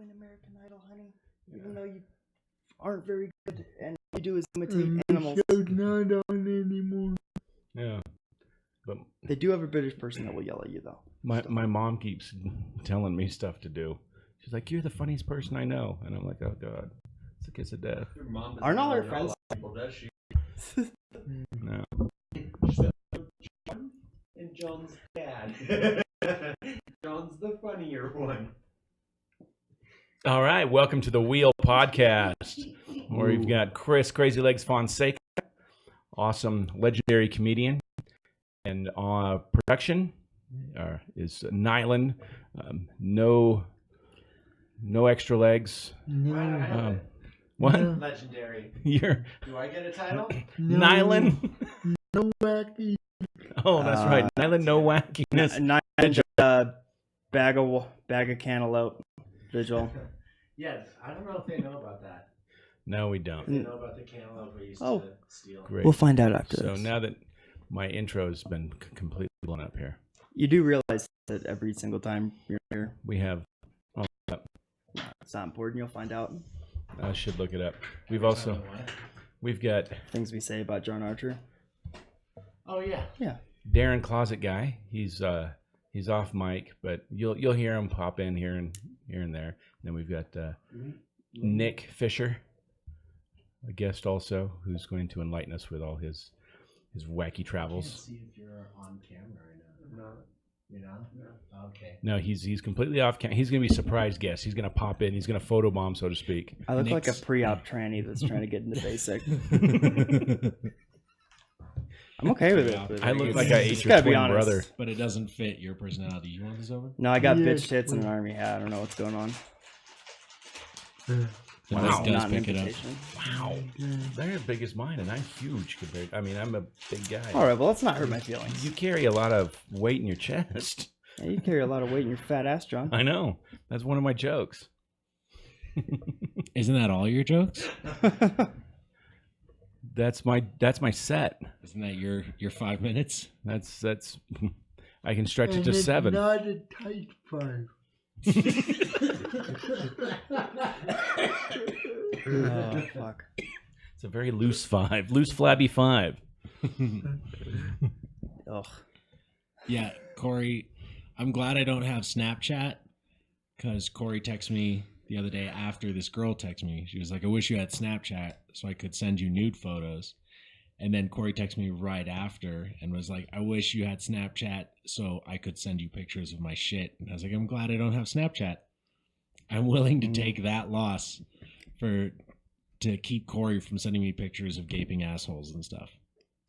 win American Idol, honey. Even though you aren't very good, and all you do is imitate animals. The show's not on anymore. Yeah. But they do have a British person that will yell at you, though. my mom keeps telling me stuff to do. She's like, "You're the funniest person I know," and I'm like, "Oh God, it's a kiss of death." Your mom Aren't all her friends? People, does she? No. John and John's dad. John's the funnier one. All right, welcome to the Wheel Podcast, where we've got Chris Crazy Legs Fonseca, awesome legendary comedian, and production is Nyland. No extra legs. No. What? No. Legendary. Do I get a title? No. Nyland. No wacky. Oh, that's right. Nyland, no wackiness. Nyland, bag of cantaloupe. Vigil. Yes, I don't know if they know about that. No, we don't. They know about the cantaloupe we used Oh. to steal. Great. We'll find out after So this. now that my intro's been completely blown up here, You do realize that every single time you're here, we have. it's not important. You'll find out I should look it up. We've got things we say about John Archer. Oh yeah. Yeah. Darren Closet Guy. He's off mic, but you'll hear him pop in here and there. And then we've got Nick Fischer, a guest also, who's going to enlighten us with all his wacky I can't travels. see if you're on camera right now. No. You know? No. Okay. No, he's completely off camera. He's going to be a surprise guest. He's going to pop in. He's going to photobomb, so to speak. I look like a pre-op tranny that's trying to get into basic. I'm okay with it. But I look like I ate just your gotta be twin honest. brother. But it doesn't fit your personality. You want this over? No, I got Yeah, bitch tits and an army hat. I don't know what's going on. Then Wow. this does Not an pick it up. invitation. Wow, they're as big as mine, and I'm huge compared. I mean, I'm a big guy. All right, well, let's not hurt my feelings. You carry a lot of weight in your chest. Yeah, you carry a lot of weight in your fat ass, John. I know. That's one of my jokes. Isn't that all your jokes? That's my set. Isn't that your 5 minutes? That's I can stretch it And to it's 7. not a tight 5. Oh, fuck. It's a very loose 5. Loose flabby 5. Ugh. Yeah, Cory, I'm glad I don't have Snapchat because Cory texted me the other day after this girl texted me. She was like, I wish you had Snapchat so I could send you nude photos. And then Cory texted me right after and was like, I wish you had Snapchat so I could send you pictures of my shit. And I was like, I'm glad I don't have Snapchat. I'm willing to take that loss to keep Cory from sending me pictures of gaping assholes and stuff.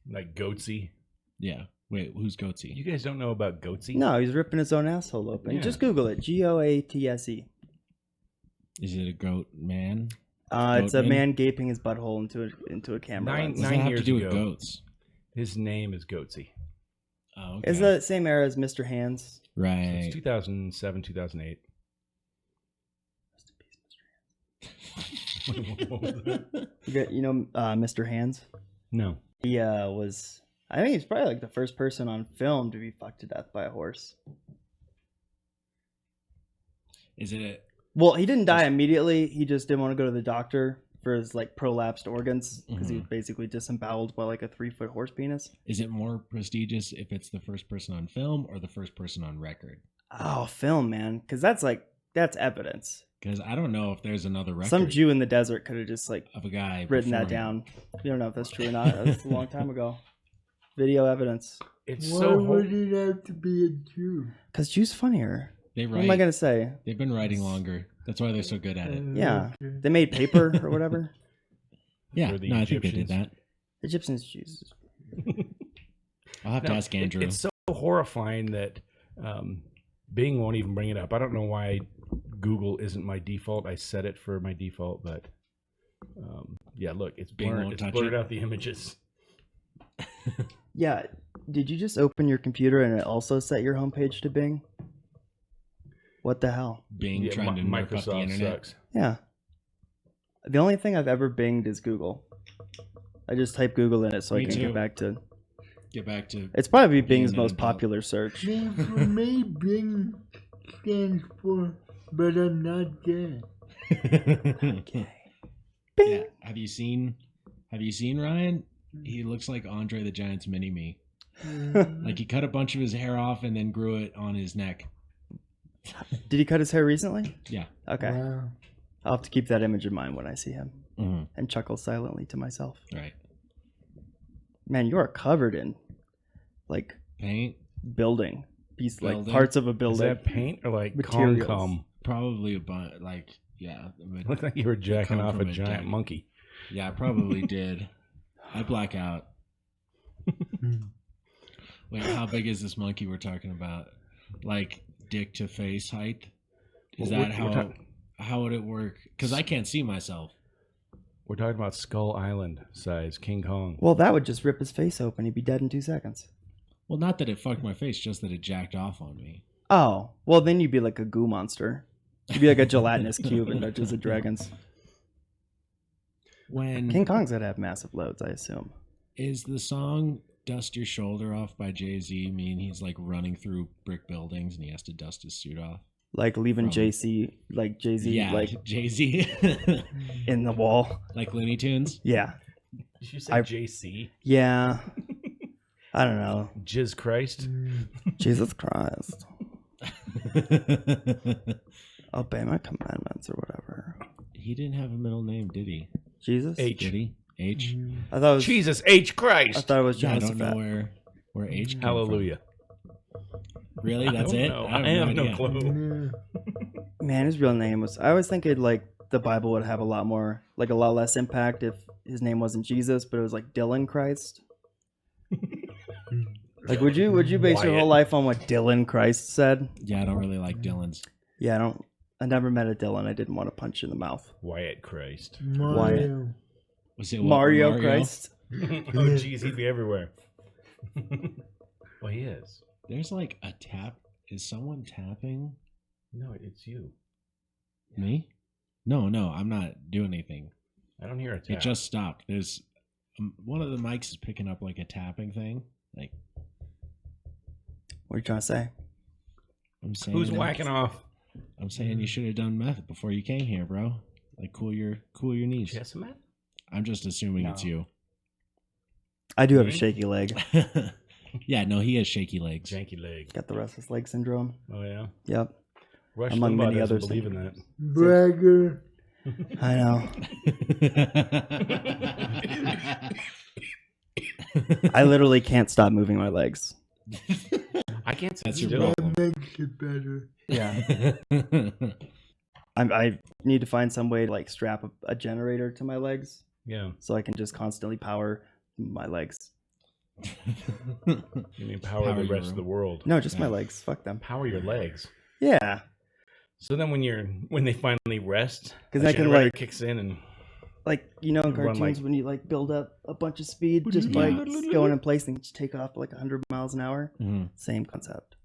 Like Goatsy. Yeah. Wait, who's Goatsy? You guys don't know about Goatsy? No, he's ripping his own asshole open. Yeah. Just Google it. Goatse. Is it a goat man? It's a Goatman? man gaping his butthole into a camera Nine- lens. What does that 9 have years to do ago. with goats? His name is Goatsy. Oh, okay. It's the same era as Mr. Hands. So right. it's 2007, 2008. What was that? You know Mr. Hands? No. He was... I think he's probably like the first person on film to be fucked to death by a horse. Is it a... Well, he didn't die immediately. He just didn't want to go to the doctor for his like prolapsed organs because he was basically disemboweled by like a 3-foot horse penis. Is it more prestigious if it's the first person on film or the first person on record? Oh, film, man, because that's evidence. Because I don't know if there's another record Some Jew in the desert could have just like of a guy written that before him. down. You don't know if that's true or not. That's a long time ago. Video evidence. It's Why so would it have to be a Jew? Because Jew's funnier. They What am I write. gonna say? They've been writing longer. That's why they're so good at it. Yeah, Okay. they made paper or whatever. Yeah, For the no, I think they did Egyptians. that. Egyptians, Jews. I'll have to ask Andrew. It's so horrifying that Bing won't even bring it up. I don't know why Google isn't my default. I set it for my default, but yeah, look, it's Bing blurred. won't It's touch blurred it? out the images. Yeah. Did you just open your computer and it also set your homepage to Bing? What the hell? Bing Yeah, trying to nerf up the Microsoft internet. sucks. Yeah. The only thing I've ever binged is Google. I just type Google in it so Me I can too. get back to. Get back to It's probably Being Bing's an most adult. popular search. See, for me, Bing stands for but I'm not gay. Okay. Yeah. Have you seen Ryan? He looks like Andre the Giant's mini-me. Like he cut a bunch of his hair off and then grew it on his neck. Did he cut his hair recently? Yeah. Okay. Wow. I'll have to keep that image in mind when I see him Mm-hmm. and chuckle silently to myself. Right. Man, you are covered in like Paint. building piece, like Building? parts of a Is building. that paint or like Materials. cum? Probably a bunch. Like yeah. Looked like you were jacking come off a from a giant dead- monkey. Yeah, I probably did. I black out. Wait, how big is this monkey we're talking about? Like dick to face height? Is Well, that we're how would it work? Because I can't see myself. We're talking about Skull Island size, King Kong. Well, that would just rip his face open. He'd be dead in 2 seconds. Well, not that it fucked my face, just that it jacked off on me. Oh, well, then you'd be like a goo monster. You'd be like a gelatinous cube in Dungeons and Dragons. When King Kong's gotta have massive loads, I assume. is the song "Dust Your Shoulder Off" by Jay-Z mean he's like running through brick buildings and he has to dust his suit off? Like leaving Probably. JC, like Jay-Z, Yeah, like Jay-Z, in the wall. like Looney Tunes. Yeah. Did you say I- JC? Yeah. I don't know. Jizz Christ? Jesus Christ. Obey my commandments or whatever. He didn't have a middle name, did he? Jesus? H. Did he? H. I thought it was Jesus H. I Christ! thought it was Yeah, I don't know Jehoshaphat. where H came Hallelujah. from. Really? That's I it? don't know. I have no idea. clue. Man, his real name was. I always think it like the Bible would have a lot more, like a lot less impact if his name wasn't Jesus, but it was like Dylan Christ. Like, would you base your Wyatt. whole life on what Dylan Christ said? Yeah, I don't really like Dylan's. Yeah, I never met a Dylan. I didn't want to punch in the mouth. Wyatt Christ. Mario. Was it what, Mario Christ. Oh, jeez, he'd be everywhere. Well, he is. There's like a tap. Is someone tapping No, it's you. me? No, I'm not doing anything. I don't hear a tap. It just stopped. There's one of the mics is picking up like a tapping thing. Like What are you trying to say? I'm saying, Who's whacking off? I'm saying you should have done meth before you came here, bro. Like cool your knees. Jessamette? I'm just assuming No. it's you. I do have a Me? shaky leg. Yeah, no, he has shaky legs. Janky leg. Got the restless leg syndrome. Oh, yeah. Yep. Rush Among Limbaugh many doesn't others. believe in that. Bragger. I know. I literally can't stop moving my legs. I can't sit That's your still. problem. That makes it better. Yeah. I need to find some way to like strap a generator to my legs Yeah. so I can just constantly power my legs. You mean power Power the your rest of the room. world. No, just my Yeah. legs. Fuck them. Power your legs. Yeah. So then when they finally rest, 'Cause the I can, generator like- kicks in and Like, you know, in Run, cartoons like- when you like build up a bunch of speed just by Yeah. going in place and just take off like 100 miles an hour. Mhm. Same concept.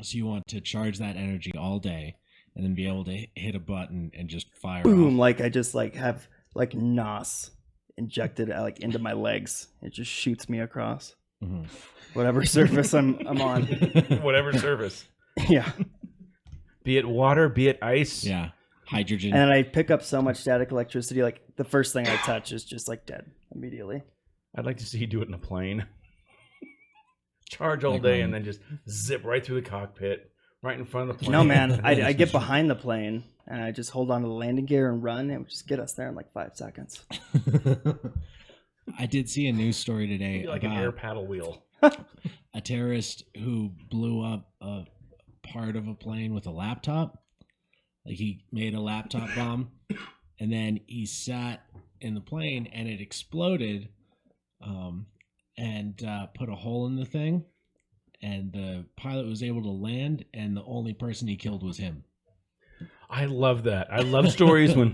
So you want to charge that energy all day and then be able to hit a button and just fire Boom. off. Like I just like have like NOS injected like into my legs. It just shoots me across Mhm. whatever surface I'm on. whatever surface. Yeah. Be it water, be it ice. Yeah, hydrogen. And I pick up so much static electricity, like the first thing I touch is just like dead immediately. I'd like to see you do it in a plane. Charge all Like day mine. and then just zip right through the cockpit, right in front of the plane. No, man, I get behind the plane and I just hold on to the landing gear and run. It would just get us there in like 5 seconds. I did see a news story It'd today be like an air about paddle wheel. a terrorist who blew up a part of a plane with a laptop. Like he made a laptop bomb and then he sat in the plane and it exploded and put a hole in the thing. And the pilot was able to land and the only person he killed was him. I love that. I love stories when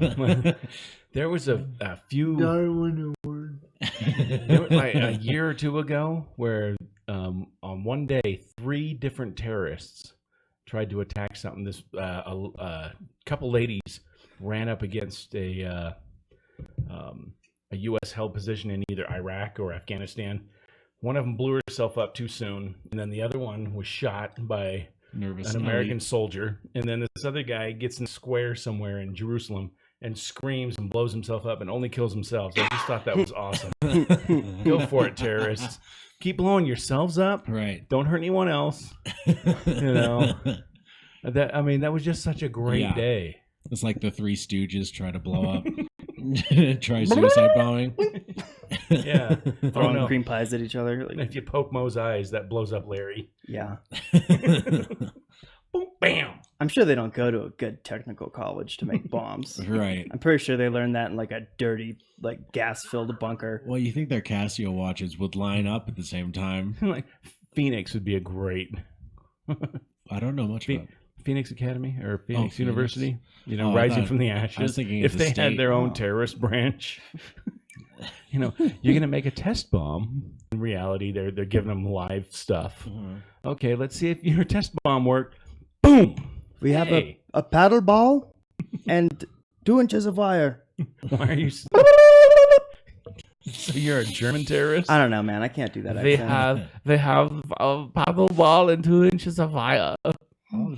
there was a few Darwin Award. there was like a year or two ago where on one day 3 different terrorists tried to attack something. This a couple ladies ran up against a U.S. held position in either Iraq or Afghanistan. One of them blew herself up too soon, and then the other one was shot by Nervous. an American soldier, and then this other guy gets in a square somewhere in Jerusalem and screams and blows himself up and only kills himself. So I just thought that was awesome. Go for it, terrorists. Keep blowing yourselves up. Right. Don't hurt anyone else. That was just such a great day. It's like the Three Stooges try to blow up. Try suicide bombing. Yeah. Throwing cream pies at each other. Like, If you poke Mo's eyes, that blows up Larry. yeah. Boom, bam. I'm sure they don't go to a good technical college to make bombs. Right. I'm pretty sure they learned that in like a dirty, like gas-filled bunker. Well, you think their Casio watches would line up at the same time? Like Phoenix would be a great. I don't know much about. Phoenix Academy or Phoenix Phoenix. University, Oh, I rising thought- from the I was ashes. thinking If of the they had state. their own terrorist branch, you're going to make a test bomb. In reality, they're giving them live stuff. Okay, let's see if your test bomb worked. Boom! We have Hey. a paddle ball and 2 inches of wire. Why are you? So you're a German terrorist? I don't know, man. I can't do that. They accent. have a paddle ball and 2 inches of wire.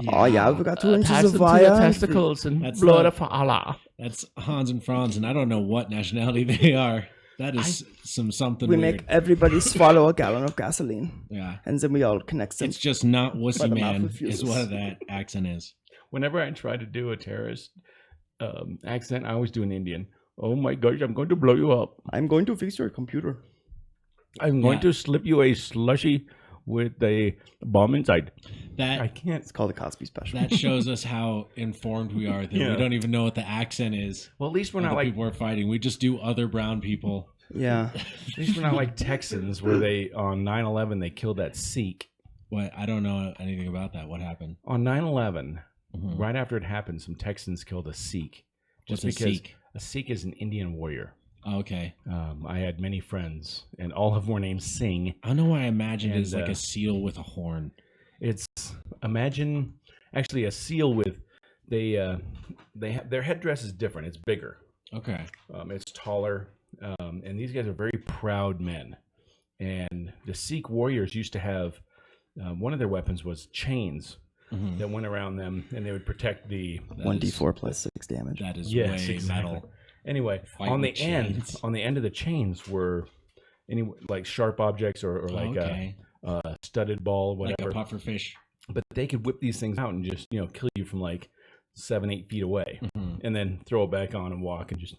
Oh yeah, we've got 2 inches Attach of them to wire. your testicles and That's blow it not- up for Allah. That's Hans and Franz, and I don't know what nationality they are. That is something We weird. make everybody swallow a gallon of gasoline, Yeah. and then we all connect them. It's just not By wussy the mouth man of is Jesus. what that accent is. Whenever I try to do a terrorist accent, I always do an Indian. Oh my gosh, I'm going to blow you up. I'm going to fix your computer. I'm going Yeah. to slip you a slushy with a bomb inside. I That can't. It's called the Cosby Special. that shows us how informed we are that Yeah. we don't even know what the accent is. Well, at least we're of not the like people we're fighting. We just do other brown people. Yeah. at least we're not like Texans where they on 9/11 they killed that Sikh. What? I don't know anything about that. What happened? On 9/11, Mhm. right after it happened, some Texans killed a Sikh. What's a because Sikh? a Sikh is an Indian warrior. Oh, okay. I had many friends, and all of them were named Singh. I don't know why I imagined it And, as like a seal with a horn. It's imagine actually a seal with they have their headdress is different. It's bigger. Okay. It's taller, and these guys are very proud men. And the Sikh Warriors used to have one of their weapons was chains Mhm. that went around them, and they would protect the. That 1d4 is- plus 6 damage. That is Yes, way exactly. metal. Anyway, Fight on the with end, chains. on the end of the chains were any like sharp objects or like Okay. a studded ball, Like whatever. a puffer fish. But they could whip these things out and just kill you from like 7-8 feet away, Mhm. and then throw it back on and walk and just.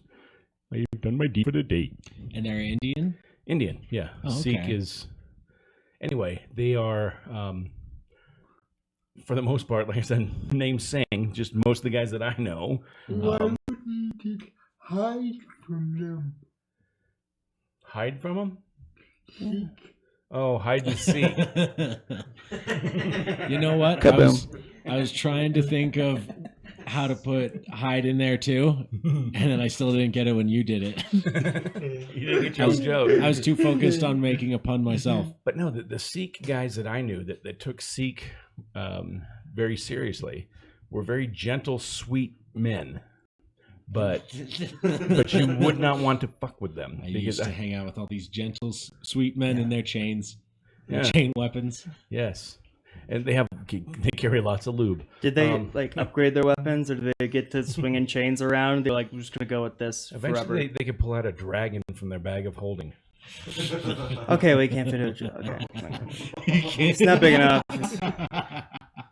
I've done my deed for the day. And they're Indian? Indian, yeah. Oh, Sikh okay. is. Anyway, they are, for the most part, like I said, named Singh. Just most of the guys that I know. Why would you just hide from them? Hide from them. Seek. Oh, hide and seek. You know what? I was trying to think of how to put hide in there too, and then I still didn't get it when you did it. You didn't get your own joke. I was too focused on making a pun myself. But no, the Sikh guys that I knew that took Sikh very seriously were very gentle, sweet men. But you would not want to fuck with them I used to hang out with all these gentle, sweet men in their chains, their Yeah. chain weapons. yes, and they carry lots of lube. Did they like upgrade their weapons, or did they get to swinging chains around? They're like, we're just gonna go with this forever. Eventually, they could pull out a dragon from their bag of holding. Okay, we can't fit it. Okay, it's not big enough.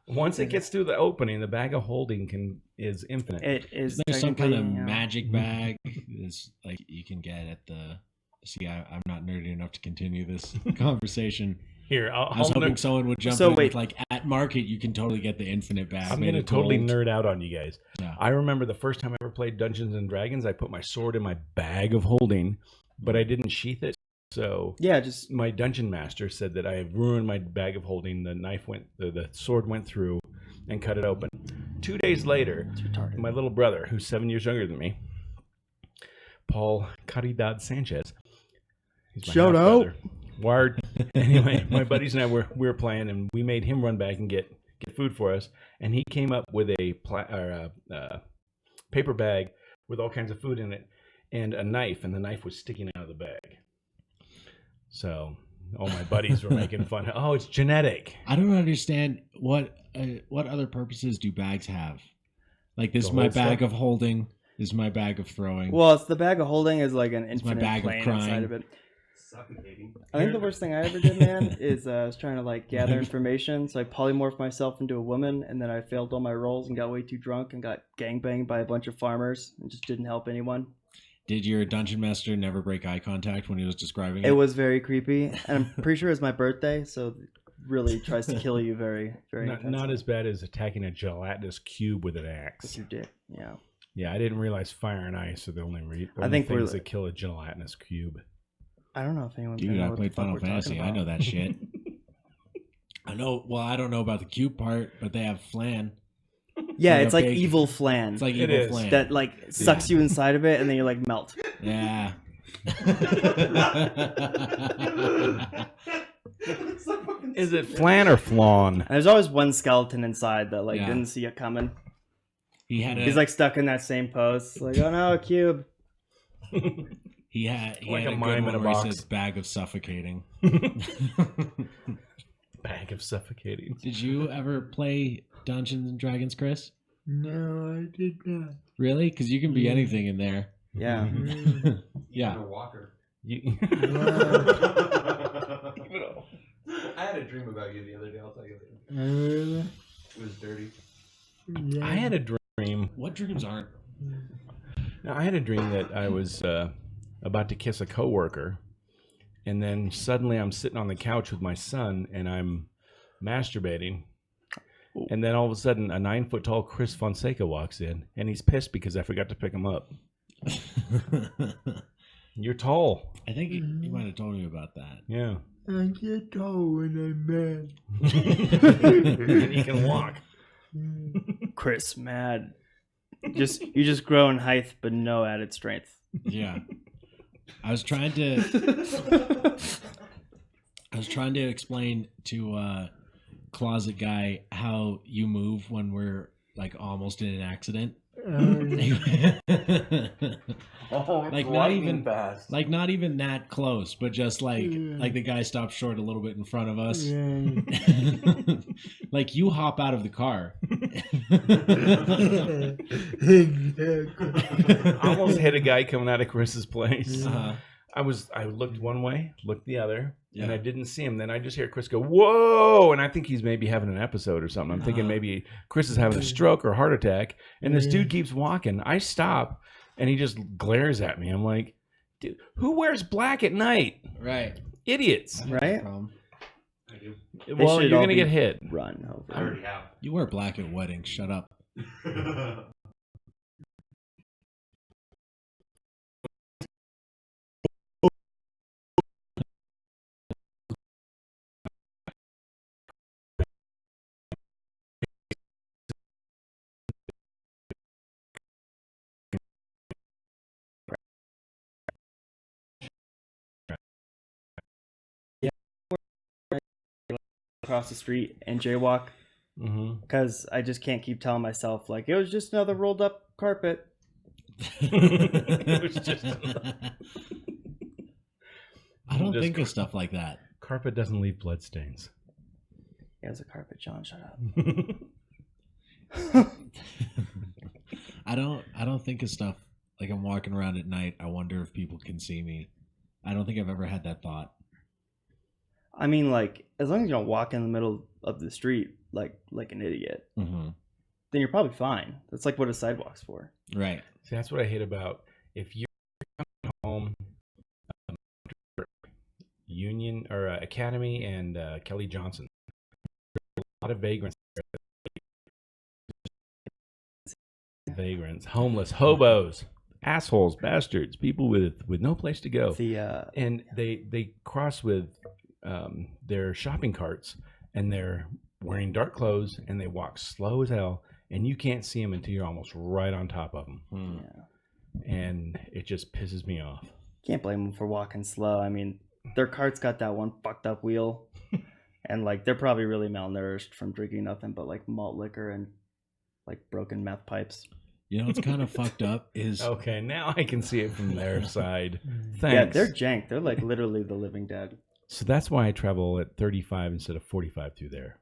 Once it gets through the opening, the bag of holding is infinite. It is. There's some kind of technically, yeah. magic bag. It's like you can get at the. See, I'm not nerdy enough to continue this conversation. Here, I was hoping someone would jump So in wait. with like at market you can totally get the infinite bag. I'm made going to of totally gold. nerd out on you guys. Yeah. I remember the first time I ever played Dungeons and Dragons, I put my sword in my bag of holding, but I didn't sheath it. So Yeah, just my dungeon master said that I have ruined my bag of holding. The sword went through and cut it open. 2 days later, it's retarded. my little brother, who's 7 years younger than me, Paul Caridad Sanchez, he's my Shout half-brother. Wired. Anyway, my buddies and I we were playing, and we made him run back and get food for us. And he came up with a paper bag with all kinds of food in it and a knife, and the knife was sticking out of the bag. So all my buddies were making fun of. Oh, it's genetic. I don't understand what other purposes do bags have? Like this To is my hold bag stuff? of holding. This is my bag of throwing. Well, it's the bag of holding is like an It's my infinite bag of plane crying. inside of it. Suffocating. I think the worst thing I ever did, man, is I was trying to like gather information. So I polymorphed myself into a woman, and then I failed all my roles and got way too drunk and got gangbanged by a bunch of farmers and just didn't help anyone. Did your dungeon master never break eye contact when he was describing it? It was very creepy, and I'm pretty sure it's my birthday, so it really tries to kill you very, very. Not as bad as attacking a gelatinous cube with an with axe. your dick. Yeah. Yeah, I didn't realize fire and ice are the only, I think we're- things that kill a gelatinous cube. I don't know if anyone's Dude, gonna know I what played the fuck Final we're talking Fantasy. I about. know that shit. I know. Well, I don't know about the cube part, but they have flan. Yeah, like it's a like big- evil flan. It's like It evil is. flan. that like sucks you inside of it, and then you like melt. Yeah. Is it flan or flan? And there's always one skeleton inside that like Yeah. didn't see it coming. He had a He's like stuck in that same pose. Like, oh no, a cube. he had like a a good mime in one a where he box. says bag of suffocating. Bag of suffocating. Did you ever play Dungeons and Dragons, Chris? No, I did not. Really? Because you can be anything in there. Yeah. Yeah. A walker. You... I had a dream about you the other day. I'll tell you later. Really? It was dirty. Yeah. I had a dream. What dreams aren't? Now, I had a dream that I was about to kiss a coworker, and then suddenly I'm sitting on the couch with my son, and I'm masturbating. And then all of a sudden, a 9-foot tall Chris Fonseca walks in, and he's pissed because I forgot to pick him up. You're tall. I think you might have told me about that. Yeah. I get tall when I'm mad. And he can walk. Chris, mad. You just grow in height, but no added strength. Yeah. I was trying to explain to Closet Guy how you move when we're like almost in an accident. Like not even fast. like not even that close, but just like the guy stopped short a little bit in front of us. Like you hop out of the car. I almost hit a guy coming out of Chris's place. Uh-huh. I looked one way, looked the other, and Yeah. I didn't see him. Then I just hear Chris go, "Whoa!" And I think he's maybe having an episode or something. I'm thinking maybe Chris is having a stroke or heart attack. And this dude keeps walking. I stop, and he just glares at me. I'm like, "Dude, who wears black at night? Right. Idiots!" Right? I do. Well, should you're all gonna be- get hit. Run. I Hopefully. already have. You wear black at weddings. Shut up. Across the street and jaywalk Mm-hmm. because I just can't keep telling myself like it was just another rolled up carpet. It was just I don't Just think of stuff like that. carpet doesn't leave bloodstains. It was a carpet, John. Shut up. I don't think of stuff like I'm walking around at night. I wonder if people can see me. I don't think I've ever had that thought. I mean, like as long as you don't walk in the middle of the street like an idiot, Mm-hmm. then you're probably fine. That's like what a sidewalk's for. Right. See, that's what I hate about if you're home, Union or Academy and Kelly Johnson. A lot of vagrants, homeless, hobos, assholes, bastards, people with no place to go, The and they cross with their shopping carts, and they're wearing dark clothes, and they walk slow as hell, and you can't see them until you're almost right on top of them, yeah. and it just pisses me off. Can't blame them for walking slow. I mean, their cart's got that one fucked up wheel, and like they're probably really malnourished from drinking nothing but like malt liquor and like broken meth pipes. You know what's kind of fucked up is Okay, now I can see it from their side. Thanks. Yeah, they're jank. They're like literally the living dead. So that's why I travel at 35 instead of 45 through there.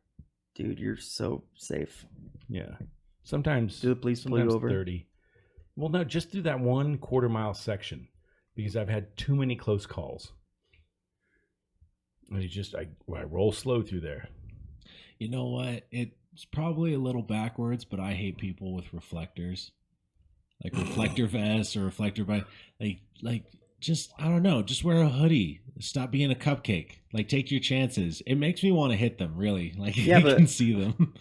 Dude, you're so safe. Yeah. Sometimes, Do the police pull you sometimes over? 30. Well, no, just through that 1/4 mile section because I've had too many close calls. And I roll slow through there. You know what? It's probably a little backwards, but I hate people with reflectors, like reflector vests or reflector by like just I don't know. Just wear a hoodie. Stop being a cupcake. Like take your chances. It makes me want to hit them. Really, like Yeah, you but- can see them.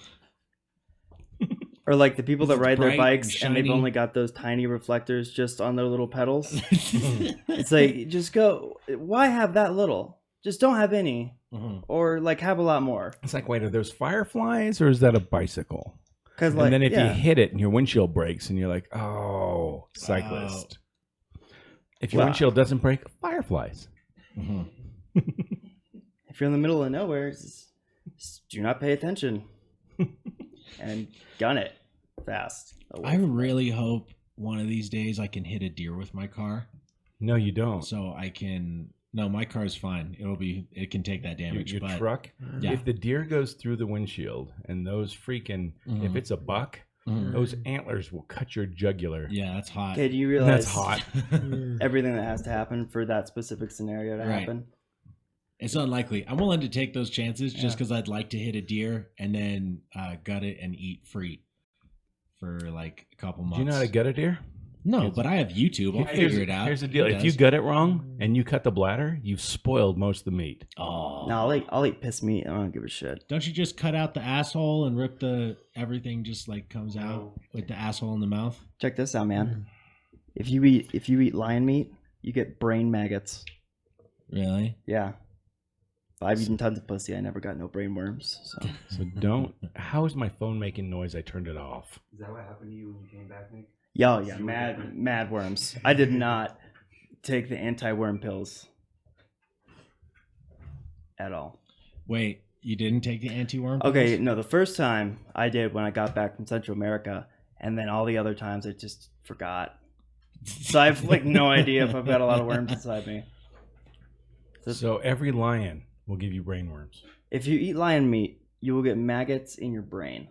Or like the people that It's ride their bright bikes and and they've shiny. only got those tiny reflectors just on their little pedals. It's like, just go. Why have that little? Just don't have any. Mhm. Or like have a lot more. It's like, wait, are those fireflies or is that a bicycle? Because like, And then if yeah. you hit it and your windshield breaks and you're like, oh, cyclist. If your Well- windshield doesn't break, fireflies. Mhm. If you're in the middle of nowhere, just do not pay attention and gun it fast. I really hope one of these days I can hit a deer with my car, No, you don't. so I can. No, my car's fine. It can take that damage. Your but truck, Yeah. if the deer goes through the windshield and those freaking, if Mhm. it's a buck, Mhm. those antlers will cut your jugular. Yeah, that's hot. Okay, do you realize That's hot. everything that has to happen for that specific scenario to Right. happen? It's unlikely. I'm willing to take those chances just Yeah. because I'd like to hit a deer and then gut it and eat free for like a couple months. Do you know how to gut a deer? No, but I have YouTube. I'll figure it out. Here's the deal. Who If you does? gut it wrong and you cut the bladder, you've spoiled most of the meat. Oh. No, I'll eat piss meat. I don't give a shit. Don't you just cut out the asshole and rip everything just like comes out with the asshole in the mouth? Check this out, man. If you eat lion meat, you get brain maggots. Really? Yeah. I've eaten tons of pussy. I never got no brain worms. So So don't. How is my phone making noise? I turned it off. Is that what happened to you when you came back, Nick? yeah, mad worms. I did not take the anti-worm pills at all. Wait, you didn't take the anti-worm pills? Okay, no, the first time I did when I got back from Central America, and then all the other times I just forgot. So I have like no idea if I've got a lot of worms inside me. So every lion will give you brain worms. If you eat lion meat, you will get maggots in your brain.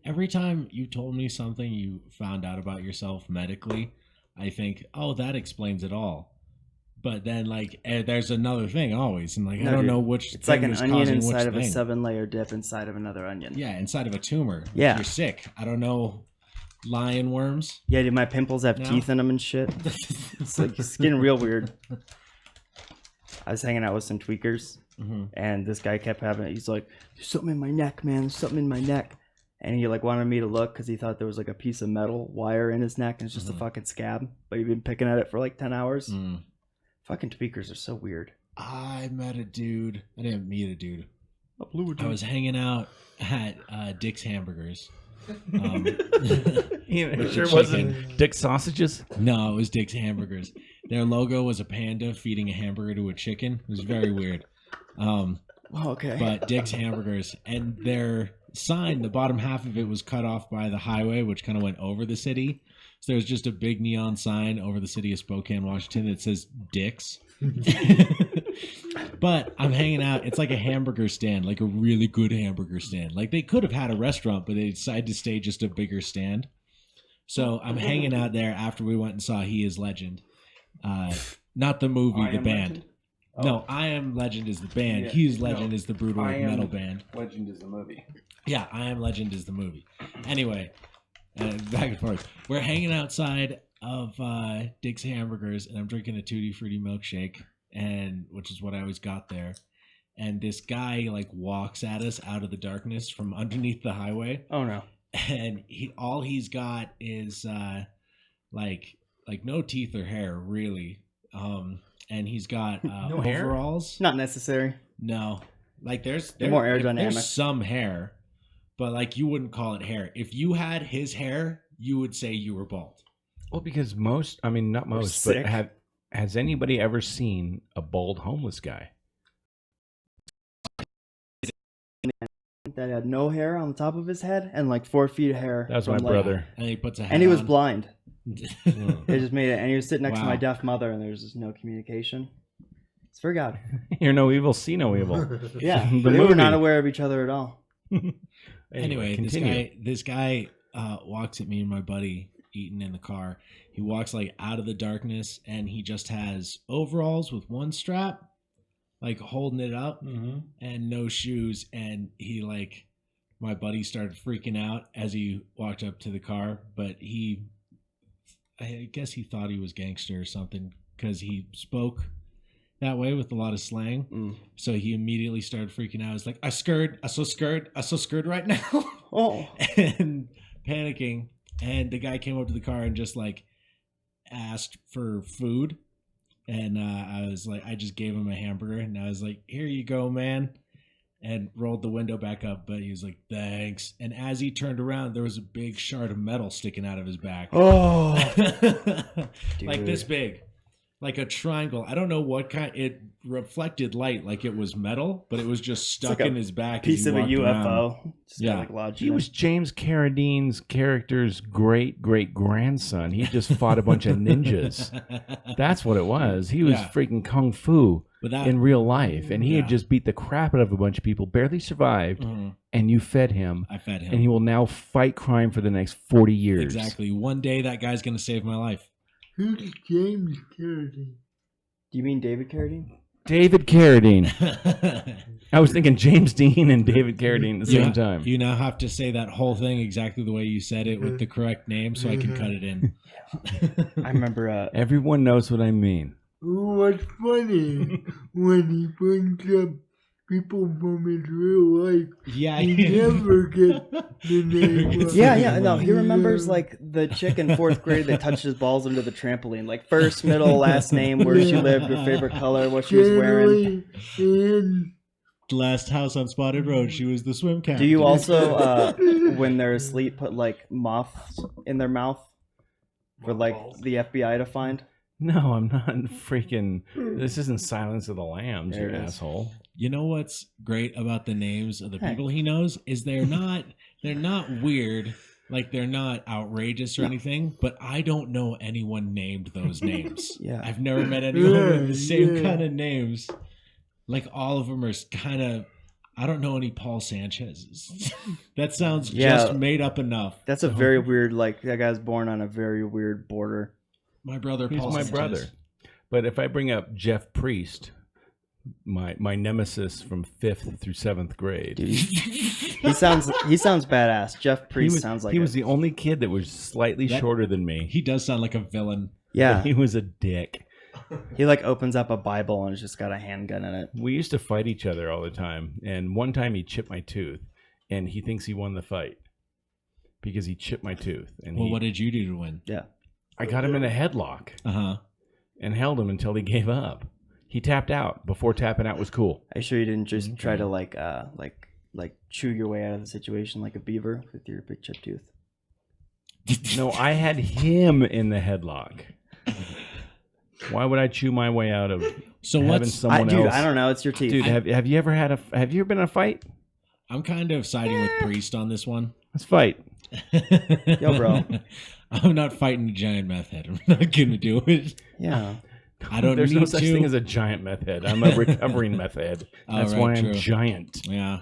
Every time you told me something you found out about yourself medically, I think, oh, that explains it all. But then, like, there's another thing always, and like, No, I don't dude. know which. It's like thing an was onion causing which inside of a thing. 7-layer dip inside of another onion. Yeah, inside of a tumor. Like, Yeah. you're sick. I don't know. Lion worms. Yeah, dude, my pimples have No. teeth in them and shit. It's like it's getting real weird. I was hanging out with some tweakers, Mhm. and this guy kept having it. He's like, "There's something in my neck, man. There's something in my neck." And he like wanted me to look because he thought there was like a piece of metal wire in his neck, and it's just a fucking scab. But he'd been picking at it for like 10 hours. Mm. Fucking tweakers are so weird. I met a dude. I didn't meet a dude. A blue I was hanging out at Dick's Hamburgers. Um, It With sure the wasn't Dick sausages. no, it was Dick's Hamburgers. Their logo was a panda feeding a hamburger to a chicken. It was very weird. Oh, okay. But Dick's Hamburgers, and their sign, the bottom half of it was cut off by the highway, which kind of went over the city. So there's just a big neon sign over the city of Spokane, Washington that says Dick's. But I'm hanging out. It's like a hamburger stand, like a really good hamburger stand. Like they could have had a restaurant, but they decided to stay just a bigger stand. So I'm hanging out there after we went and saw He Is Legend. Not the movie, I the Am band. Legend? No, I Am Legend is the band. Yeah. He Is Legend is the brutal I Am- metal band. Legend is the movie. Yeah, I Am Legend is the movie. Anyway, back and forth. We're hanging outside of Dick's Hamburgers, and I'm drinking a Tutti Frutti milkshake, and which is what I always got there. And this guy like walks at us out of the darkness from underneath the highway, Oh no. and all he's got is like no teeth or hair really. And he's got No hair? overalls. Not necessary. No, like there's More aerodynamic. There's some hair, but like you wouldn't call it hair. If you had his hair, you would say you were bald. Well, because most, I mean, not most, but sick. has anybody ever seen a bald homeless guy? That had no hair on the top of his head and like 4 feet of hair. That was my from, like- brother. And he puts a hat And he was on. blind. Mm. It just made it, and he was sitting next to my Wow. deaf mother, and there was just no communication. Fear God. Hear no evil, see no evil. Yeah, The they were not movie. aware of each other at all. Anyway, continue. this guy walks at me and my buddy eating in the car. He walks like out of the darkness, and he just has overalls with one strap, like holding it up, and no shoes. And he like, my buddy started freaking out as he walked up to the car, but I guess he thought he was gangster or something because he spoke that way with a lot of slang. So he immediately started freaking out. He's like, I so scared right now. Oh. And panicking. And the guy came up to the car and just like asked for food. And I was like, I just gave him a hamburger and I was like, here you go, man. And rolled the window back up, but he was like, thanks. And as he turned around, there was a big shard of metal sticking out of his back. Oh. Like this big. Like a triangle. I don't know what kind. It reflected light like it was metal, but it was just stuck like in his back. Piece as he of a walked UFO. around. Just Yeah. like lodged He in was it. James Carradine's character's great-great-grandson. He just fought a bunch of ninjas. That's what it was. He was Yeah. freaking kung fu But that, in real life. And he Yeah. had just beat the crap out of a bunch of people, barely survived, and you fed him. I fed him. And he will now fight crime for the next 40 years. Exactly. One day that guy's going to save my life. Who's James Carradine? Do you mean David Carradine? David Carradine. I was thinking James Dean and David Carradine at the same time. You now have to say that whole thing exactly the way you said it with the correct name so I can cut it in. I remember. Everyone knows what I mean. What's funny when he brings up people from his real life, Yeah. he never gets the name. Right. Yeah. No, he remembers like the chick in 4th grade that touched his balls under the trampoline. Like first, middle, last name, where she lived, her favorite color, what she was wearing. And Last house on Spotted Road, she was the swim captain. Do you also, when they're asleep, put like moths in their mouth for like the FBI to find? No, I'm not freaking. This isn't Silence of the Lambs, There you it is. asshole. You know what's great about the names of the Hey. people he knows is they're not weird, like they're not outrageous or anything, but I don't know anyone named those names. Yeah. I've never met anyone with the same Yeah. kind of names. Like all of them are kind of, I don't know any Paul Sanchez's. That sounds Yeah. just made up enough. That's a very weird, like, that guy's born on a very weird border. My brother He's Paul my Sanchez. brother. But if I bring up Jeff Priest, my nemesis from 5th through 7th grade, Dude, he sounds badass. Jeff Priest sounds like he was it. the only kid that was slightly That- shorter than me. He does sound like a villain. Yeah. He was a dick. He like opens up a Bible and it's just got a handgun in it. We used to fight each other all the time. And one time he chipped my tooth, and he thinks he won the fight because he chipped my tooth. And Well, what did you do to win? Yeah. I got him in a headlock Uh-huh. and held him until he gave up. He tapped out. Before tapping out was cool. Are you sure you didn't just try to like chew your way out of the situation like a beaver with your big chip tooth? No, I had him in the headlock. Why would I chew my way out of So having what's someone Dude, else? I don't know. It's your teeth. Dude, have you ever had have you ever been in a fight? I'm kind of siding with Priest on this one. Let's fight. Yo, bro. I'm not fighting a giant meth head. I'm not gonna do it. Yeah. I don't There's need no such to. thing as a giant meth head. I'm a recovering meth head. Oh, That's right, why I'm true. giant. Yeah.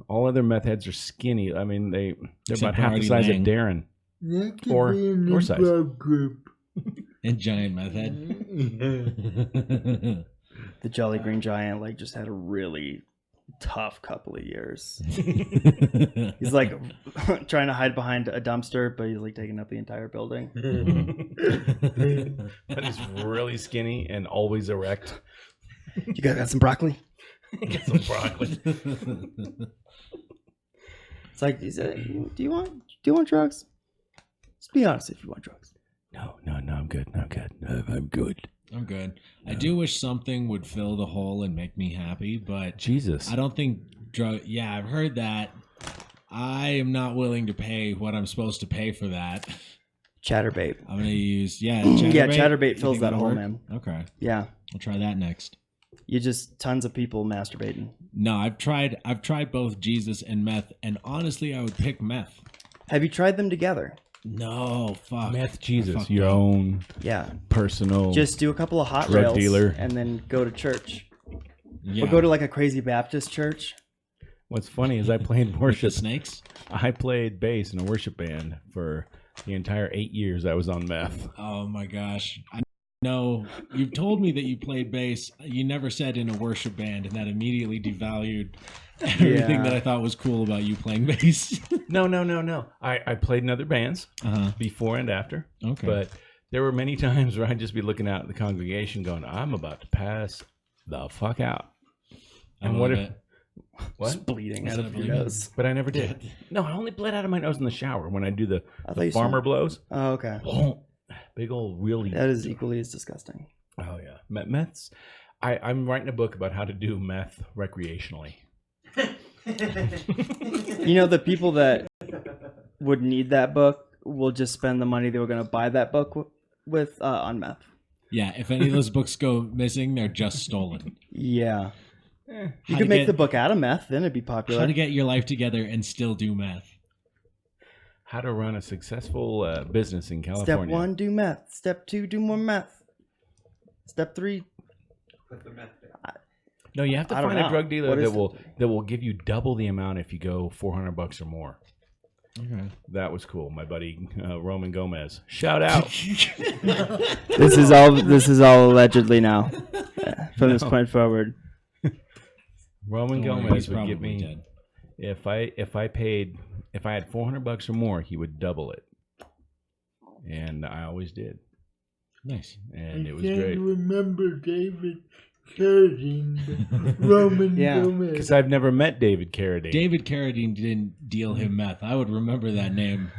All other meth heads are skinny. I mean, they're Except about half the Artie size Lang. of Darren. that could Or- be an or size. improv group. And giant meth head. The Jolly Green Giant like just had a really tough couple of years. He's like trying to hide behind a dumpster, but he's like taking up the entire building. That is really skinny and always erect. You guys got some broccoli? Get some broccoli. It's like, do you want drugs? Just be honest if you want drugs. No, I'm good. I'm good. I'm good. I'm good. I do wish something would fill the hole and make me happy, but Jesus. I don't think drug. Yeah, I've heard that. I am not willing to pay what I'm supposed to pay for that. Chatterbait. I'm gonna use Chatterbait You fills think that that'll hole, work? man. Okay, Yeah. I'll try that next. You just tons of people masturbating. No, I've tried both Jesus and meth, and honestly, I would pick meth. Have you tried them together? No, fuck. Meth I Jesus, fucked your up. own Yeah. personal. Just do a couple of hot Drug rails dealer. and then go to church. Yeah. Or go to like a crazy Baptist church. What's funny is I played With the worship. snakes. I played bass in a worship band for the entire 8 years I was on meth. Oh my gosh. I know you've told me that you played bass. You never said in a worship band, and that immediately devalued everything Yeah. that I thought was cool about you playing bass. No. I played in other bands Uh-huh. before and after. Okay. But there were many times where I'd just be looking out at the congregation going, I'm about to pass the fuck out. I And what love if... it. What? Just bleeding out Instead of of your bleeding. nose. But I never did. No, I only bled out of my nose in the shower when I do the I thought you farmer said- blows. Oh, okay. Big old really... That is equally as disgusting. Oh, yeah. Meth's... I'm writing a book about how to do meth recreationally. You know, the people that would need that book will just spend the money they were going to buy that book with on meth. Yeah, if any of those books go missing, they're just stolen. Yeah. How You to could make get- the book out of meth, then it'd be popular. How to get your life together and still do meth. How to run a successful business in Step California. 1, do meth. Step 2, do more meth. Step 3, Put the meth there. No, you have to I don't find a know. drug dealer What is that will give you double the amount if you go $400 or more. Okay. That was cool. My buddy Roman Gomez. Shout out. This is all allegedly now. From this point forward. Roman Don't worry, Gomez he's would give probably me dead. if I had $400 or more, he would double it, and I always did, Nice. and it was I great can't remember David Carradine, but Roman Yeah. Gomez. because I've never met David Carradine. David Carradine didn't deal him meth. I would remember that name.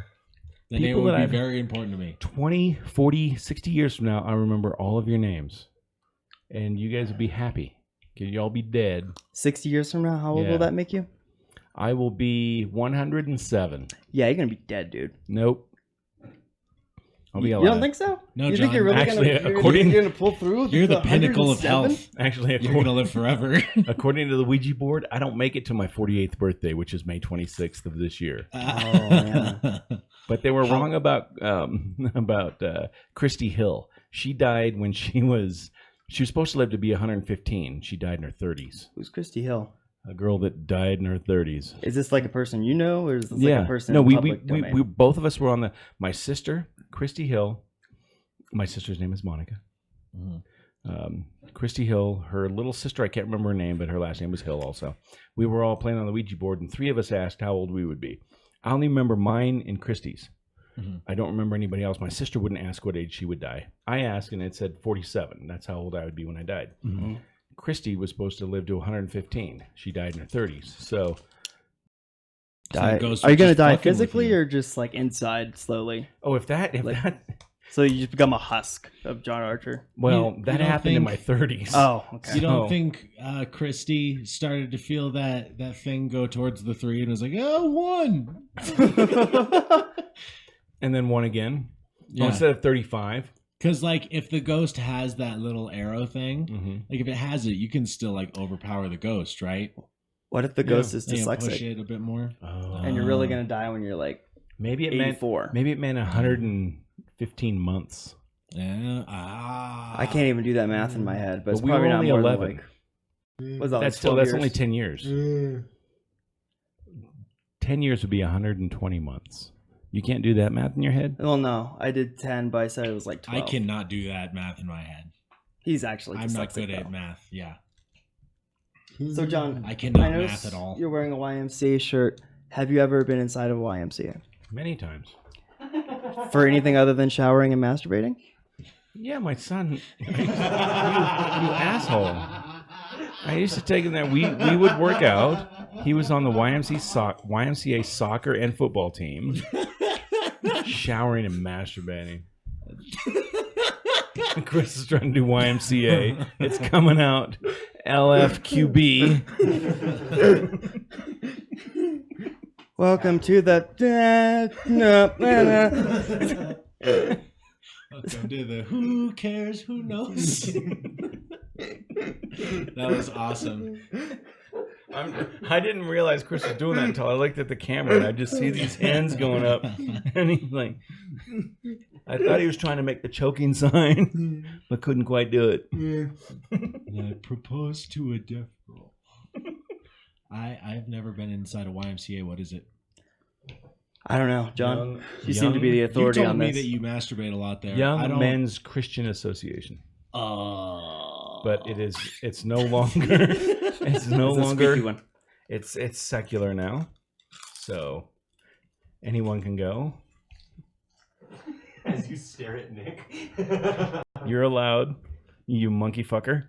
The name People would that be I've- very important to me. 20, 40, 60 years from now, I remember all of your names, and you guys will be happy because y'all be dead. 60 years from now, how old Yeah. will that make you? I will be 107. Yeah, you're going to be dead, dude. Nope. I'll be You alive. don't think so? No, you John. think you're really Actually, you're gonna pull through? You're the pinnacle of 107? health. Actually, You're going to live forever. according to the Ouija board, I don't make it to my 48th birthday, which is May 26th of this year. yeah. But they were wrong about Christy Hill. She died when she was supposed to live to be 115. She died in her 30s. Who's Christy Hill? A girl that died in her 30s. Is this like a person you know, or is this like a person No, in we public domain? we both of us were on my sister, Christy Hill. My sister's name is Monica. Mhm. Christy Hill, her little sister, I can't remember her name, but her last name was Hill also. We were all playing on the Ouija board, and 3 of us asked how old we would be. I only remember mine and Christy's. Mhm. I don't remember anybody else. My sister wouldn't ask what age she would die. I asked, and it said 47. That's how old I would be when I died. Mhm. Christy was supposed to live to 115. She died in her 30s. So Die. So ghosts Are you were gonna just die fucking with physically you. or just like inside slowly? if that So you just become a husk of John Archer. well, You that don't happened in think- my 30s. Oh, okay. You don't Oh. think Christy started to feel that thing go towards the 3 and was like, oh, 1. And then one again. Yeah. Oh, instead of 35. Because, like, if the ghost has that little arrow thing, Mm-hmm. like, if it has it, you can still, like, overpower the ghost, right? What if the ghost is You know, push dyslexic it a bit more. Oh. and you're really gonna die when you're like Maybe it meant 84? 115 months. Yeah. I can't even do that math in my head, but it's But we probably were not only more 11. than like what's that? That's like still 12 that's only years? 10 years. Yeah. 10 years would be 120 months. You can't do that math in your head? Well, no, I did 10, but I said it was like 12. I cannot do that math in my head. He's actually I'm not dyslexic, good at though. math. Yeah. So, John, I cannot I math noticed at all. you're wearing a YMCA shirt. Have you ever been inside of a YMCA Many times. for anything other than showering and masturbating? Yeah, my son. you asshole. I used to take him there. We would work out. He was on the YMCA soccer and football team. Showering and masturbating. Chris is trying to do YMCA. It's coming out. LFQB. Welcome to the. Welcome to the Who Cares Who Knows. That was awesome. I didn't realize Chris was doing that until I looked at the camera and I just see these hands going up. And he's like, I thought he was trying to make the choking sign, but couldn't quite do it. Yeah. And I proposed to a deaf girl. I've never been inside a YMCA. What is it? I don't know, John. Young- you seem to be the You authority told on me this. that you masturbate a lot there. I Young don't. Men's Christian Association. But it's no longer it's no It's a longer squeaky one. it's secular now. So anyone can go. As you stare at Nick. You're allowed, you monkey fucker.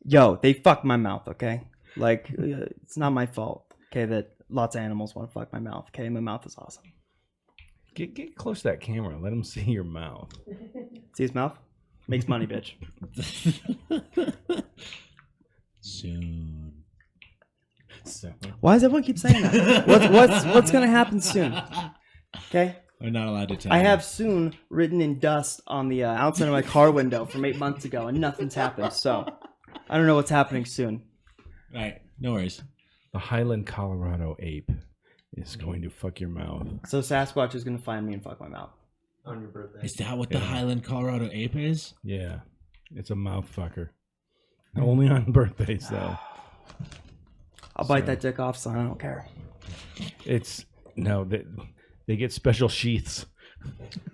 Yo, they fucked my mouth, okay? Like, it's not my fault, okay, that lots of animals want to fuck my mouth, okay? My mouth is awesome. Get close to that camera. Let them see your mouth. See his mouth? Makes money, bitch. Soon. So, Why does everyone keep saying that? What's gonna happen soon? Okay? I'm not allowed to tell. I you. have soon written in dust on the outside of my car window from 8 months ago, and nothing's happened, so I don't know what's happening soon. All right, no worries. the Highland, Colorado ape is going to fuck your mouth. So Sasquatch is gonna find me and fuck my mouth. On your birthday. Is that what the Highland, Colorado ape is? Yeah, it's a mouth fucker. Only on birthdays though. I'll bite that dick off, son. I don't care. It's no, they get special sheaths.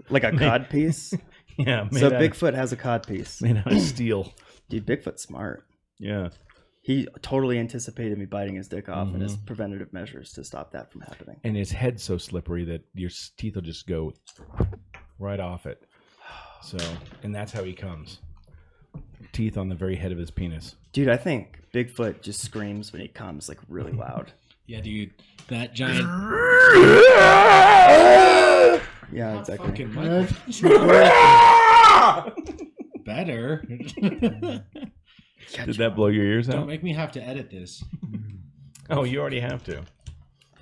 Like a cod piece. Yeah, made So out of- Bigfoot has a cod piece. made out of steel. Dude, Bigfoot's smart. Yeah, He totally anticipated me biting his dick off and has preventative measures to stop that from happening. and his head's so slippery that your teeth will just go right off it. So, and that's how he comes. Teeth on the very head of his penis. Dude, I think Bigfoot just screams when he comes, like really loud. Yeah, dude. That giant. Yeah, exactly. Fucking better. Did that blow your ears Don't out? make me have to edit this. Oh, you already have to.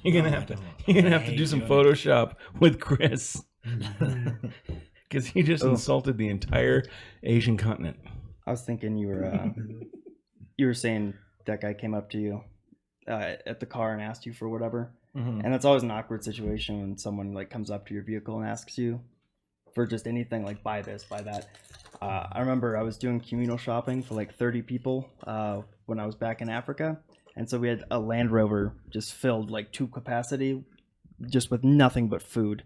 You're gonna have to. don't. You're gonna have to I do some hate doing Photoshop with Chris because he just insulted the entire Asian continent. I was thinking you were saying that guy came up to you at the car and asked you for whatever. Mhm. And that's always an awkward situation when someone like comes up to your vehicle and asks you for just anything, like buy this, buy that. I remember I was doing communal shopping for like 30 people when I was back in Africa, and so we had a Land Rover just filled like to capacity, just with nothing but food,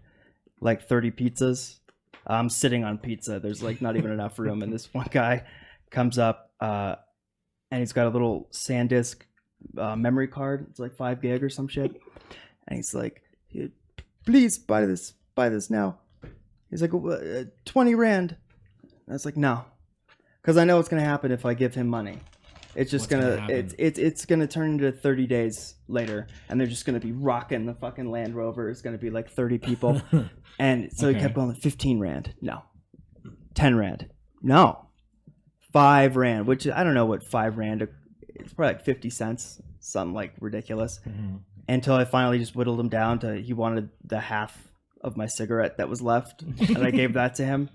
like 30 pizzas. I'm sitting on pizza. There's like not even enough room, and this one guy comes up and he's got a little SanDisk memory card. It's like 5 gig or some shit. And he's like, please buy this now. He's like, 20 rand. And I was like, no, because I know what's gonna happen if I give him money. It's just What's gonna gonna happen? it's gonna turn into 30 days later, and they're just gonna be rocking the fucking Land Rover. It's gonna be like 30 people, and so he Okay. kept going. 15 rand, no. 10 rand, no. 5 rand, which I don't know what 5 rand. It's probably like 50 cents, something like ridiculous. Until I finally just whittled him down to he wanted the half of my cigarette that was left, and I gave that to him.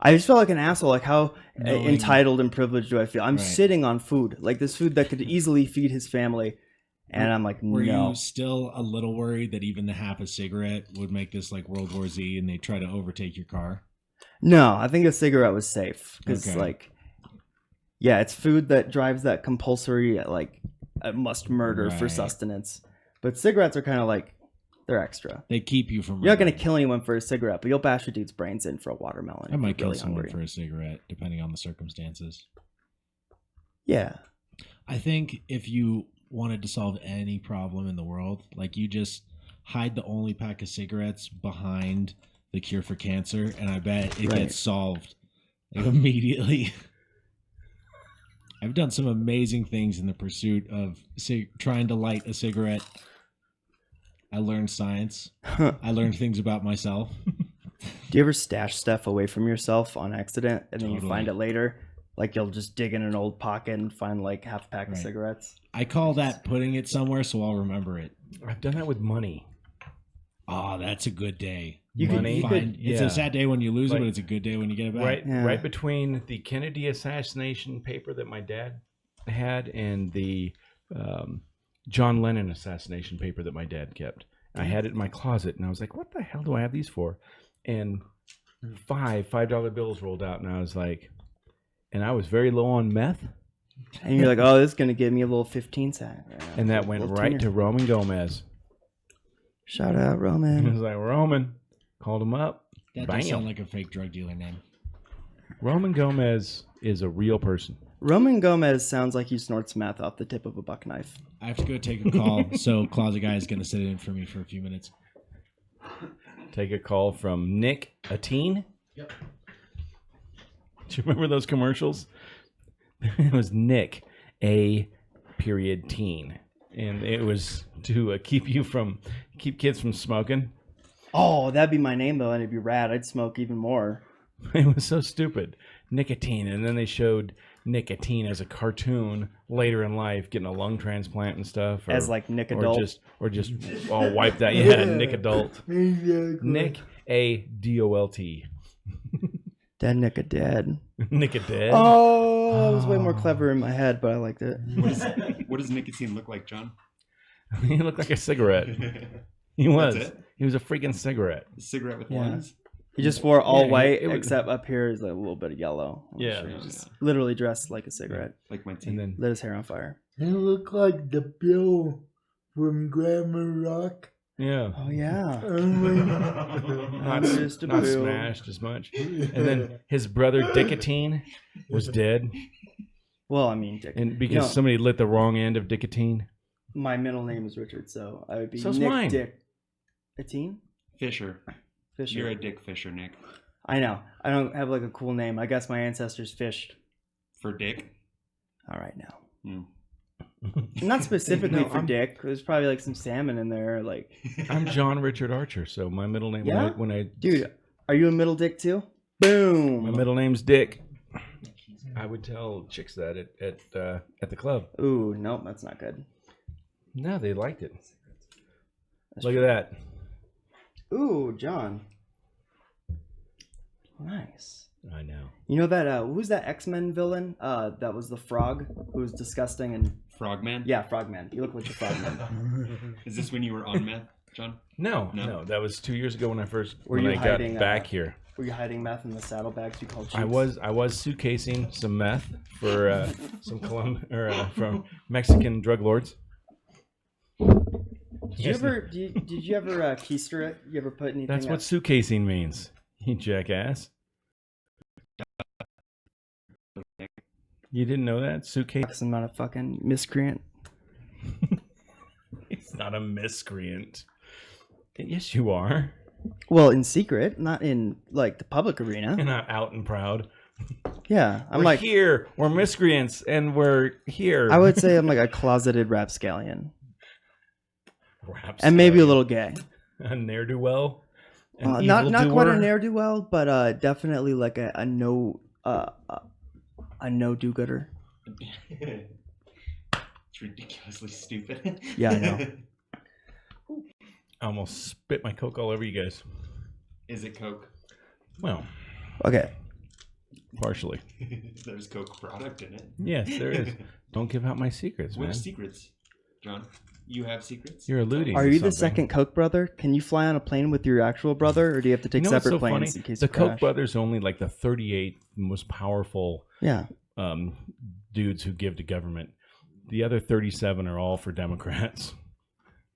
I just felt like an asshole. Like, how Knowing- entitled and privileged do I feel? I'm Right. sitting on food, like this food that could easily feed his family, and I'm like, Were no. you still a little worried that even the half a cigarette would make this like World War Z and they try to overtake your car? No, I think a cigarette was safe because, Okay. like, yeah, it's food that drives that compulsory, like, I must murder for Right. sustenance. But cigarettes are kind of like, they're extra. They keep you from. You're not gonna kill anyone for a cigarette, but you'll bash a dude's brains in for a watermelon. I if might you're kill really someone hungry. for a cigarette, depending on the circumstances. Yeah, I think if you wanted to solve any problem in the world, like you just hide the only pack of cigarettes behind the cure for cancer, and I bet it Right. gets solved like, immediately. I've done some amazing things in the pursuit of trying to light a cigarette. I learned science. I learned things about myself. Do you ever stash stuff away from yourself on accident and then you Totally. find it later? Like you'll just dig in an old pocket and find like half a pack of Right. cigarettes. I call that putting it somewhere so I'll remember it. I've done that with money. Oh, that's a good day. You could- Money. you Fine. It's yeah. a sad day when you lose it, Like- but it's a good day when you get it back. Right, Yeah. right between the Kennedy assassination paper that my dad had and the John Lennon assassination paper that my dad kept. I had it in my closet, and I was like, "What the hell do I have these for?" and $5 bills rolled out, and I was like, and I was very low on meth, And you're like, oh, this is gonna give me a little 15-cent. and that went right to Roman Gomez. Shout out, I Roman. was like, Roman, called him up. That Bam. does sound like a fake drug dealer name. Roman Gomez is a real person. Roman Gomez sounds like he snorts meth off the tip of a buck knife. I have to go take a call, so Closet Guy is going to sit in for me for a few minutes. Take a call from Nick, a teen. Yep. Do you remember those commercials? It was Nick, a period teen, and it was to keep kids from smoking. Oh, that'd be my name though, and it'd be rad. I'd smoke even more. It was so stupid. Nicotine, and then they showed Nicotine as a cartoon later in life, getting a lung transplant and stuff, As like Nick Adult. or just all wiped out. Yeah, Nick Adult. Exactly. Nick A DOLT. Dead Nick a dead. Nick a dead. Oh, that was way more clever in my head, but I liked it. What does nicotine look like, John? He looked like a cigarette. He was. That's it? He was a freaking cigarette. A cigarette with Yeah. lungs? He just wore all Yeah, white, it was- except up here is like a little bit of yellow. I'm Yeah. sure he Oh, just yeah. literally dressed like a cigarette. Like my teeth. And then Lit his hair on fire. He looked like the Bill from Glamour Rock. yeah, Oh yeah. Oh my not, Mr. not Bill. smashed as much. And then his brother Dicotine was dead, Well, I mean, Dick. and because You know, somebody lit the wrong end of Dicotine. my middle name is Richard, so I would be So's Nick mine. Dick. A teen? Fisher. Fisher. You're a Dick Fisher, Nick. I know. I don't have like a cool name. I guess my ancestors fished. For Dick? All right now. Hmm. Not specifically No, for I'm- Dick. There's probably like some salmon in there. Like, I'm John Richard Archer, so my middle name Yeah? when I dude, are you a middle dick too? Boom. my middle name's Dick. I would tell chicks that at the club. Ooh, nope, that's not good. No, they liked it. That's Look true. at that. Ooh, John. Nice. I know. You know that who's that X-Men villain? That was the frog who was disgusting and Frogman? yeah, Frogman. You look like a frogman. Is this when you were on meth, John? No, No. That was 2 years ago when I Were when you I got hiding, back here. Were you hiding meth in the saddlebags you called cheeks? I was suitcasing some meth for some from Mexican drug lords. Did you ever keister it? You ever put anything? That's what suitcasing means, you jackass. You didn't know that? Suitcase? I'm not a fucking miscreant. He's not a miscreant. Yes, you are. Well, in secret, not in like the public arena. You're not out and proud. Yeah, I'm We're like here. We're miscreants, and we're here. I would say I'm like a closeted rapscallion, Rapscallion. and maybe a little gay. A ne'er-do-well. An Not quite a evildoer. ne'er do well, but definitely like a no do-gooder. It's ridiculously stupid. Yeah, I know. I almost spit my Coke all over you guys. Is it Coke? Well, Okay, partially. There's Coke product in it. Yes, there is. Don't give out my secrets, What man. are secrets, John? You have secrets? You're alluding. are to you the something. second Koch brother? Can you fly on a plane with your actual brother, or do you have to take You know what's separate so planes funny? in case The you crash? Koch brothers are only like the 38 most powerful Yeah, dudes who give to government. The other 37 are all for Democrats.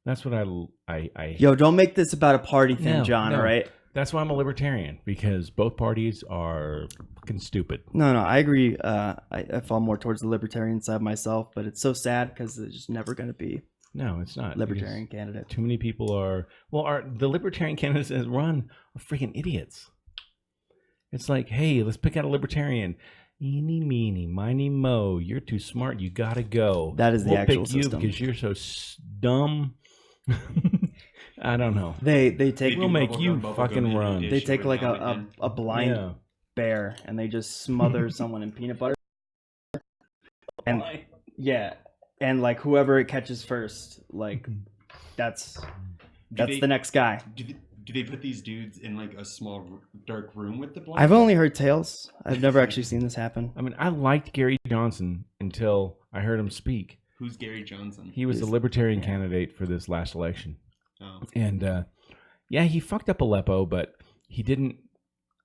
That's what I yo, don't make this about a party thing, No, John. no. All right? That's why I'm a libertarian, because both parties are fucking stupid. No, I agree. I fall more towards the libertarian side myself, but it's so sad because there's just never going to be No, it's not. libertarian because candidate. Too many people are the libertarian candidates that run are freaking idiots. It's like, hey, let's pick out a libertarian. Eeny, meeny, miny, mo. You're too smart. You gotta go. That is the we'll actual pick you system. because you're so dumb. I don't know. They take They We'll do make bubblegum, you bubblegum fucking in your run. dish they take every like now and then. a blind Yeah. bear and they just smother someone in peanut butter. And yeah, and like whoever it catches first, like that's they- the next guy. Do they put these dudes in like a small dark room with the blind? I've only heard tales. I've never actually seen this happen. I mean, I liked Gary Johnson until I heard him speak. Who's Gary Johnson? He was the libertarian candidate for this last election. Oh. And yeah, he fucked up Aleppo, but he didn't.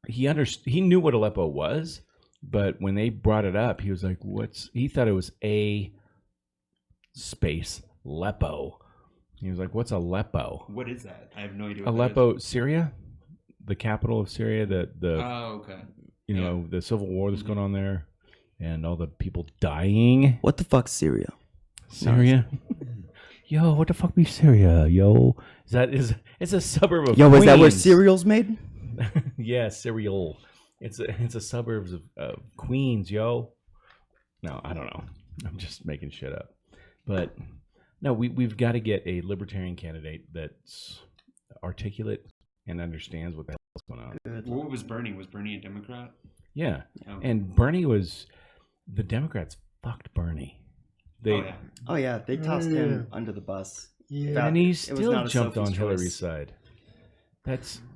He knew what Aleppo was, but when they brought it up, he was like, "What's?" He thought it was a space Aleppo. He was like, "What's Aleppo?" What is that? I have no idea. What Aleppo, Syria, the capital of Syria. Oh, okay. The civil war that's going on there, and all the people dying. What the fuck's Syria? Syria. Yo, what the fuck be Syria? Yo, it's a suburb of Yo, Queens. is that where cereal's made? Yeah, cereal. It's a suburbs of Queens, yo. No, I don't know. I'm just making shit up. But no, we've got to get a libertarian candidate that's articulate and understands what the hell's going on. What was Bernie? Was Bernie a Democrat? Yeah, Oh. and Bernie was the Democrats fucked Bernie. Oh yeah, they tossed him under the bus. Yeah. And he It was still not a jumped on Sophie's Hillary's choice. side.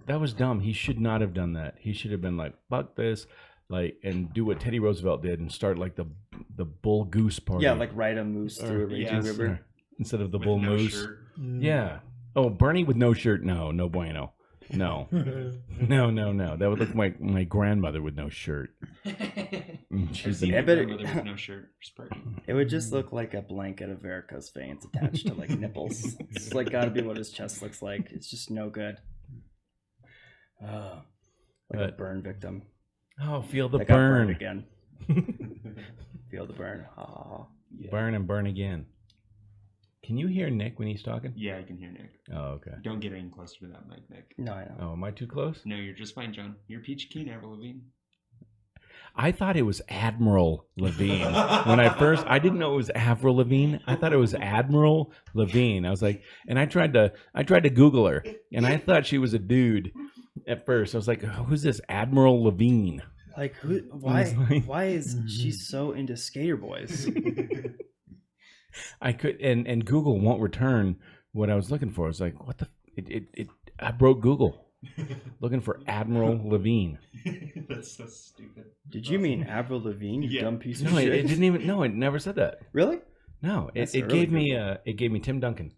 That was dumb. He should not have done that. He should have been like, fuck this, like, and do what Teddy Roosevelt did and start like the bull goose party. Yeah, like ride a moose through a raging yes. river. Instead of the With bull no moose. shirt. Yeah. Oh, Bernie with no shirt. No bueno. No. No. That would look like my grandmother with no shirt. She's Seen I my bet it- grandmother with no shirt. Sparky. It would just look like a blanket of varicose veins attached to like nipples. It's like gotta be what his chest looks like. It's just no good. Like a But- burn victim. Oh, feel the I got burned burn. again. Feel the burn. Ah. Yeah. Burn and burn again. Can you hear Nick when he's talking? Yeah, I can hear Nick. Oh, okay. Don't get any closer to that mic, Nick. No, I know. Oh, am I too close? No, you're just fine, John. You're peachy keen, Avril Lavigne. I thought it was Admiral Levine. I didn't know it was Avril Lavigne. I thought it was Admiral Levine. I was like, and I tried to Google her, and I thought she was a dude at first. I was like, who's this Admiral Levine? Like who? Why is she so into skater boys? I could, and Google won't return what I was looking for. I was like, what the? I broke Google looking for Admiral Levine. That's so stupid. Did you mean Avril Lavigne? You Yeah. dumb piece of No, shit. it didn't even. No, it never said that. Really? No, That's it a really gave me. good It gave me Tim Duncan.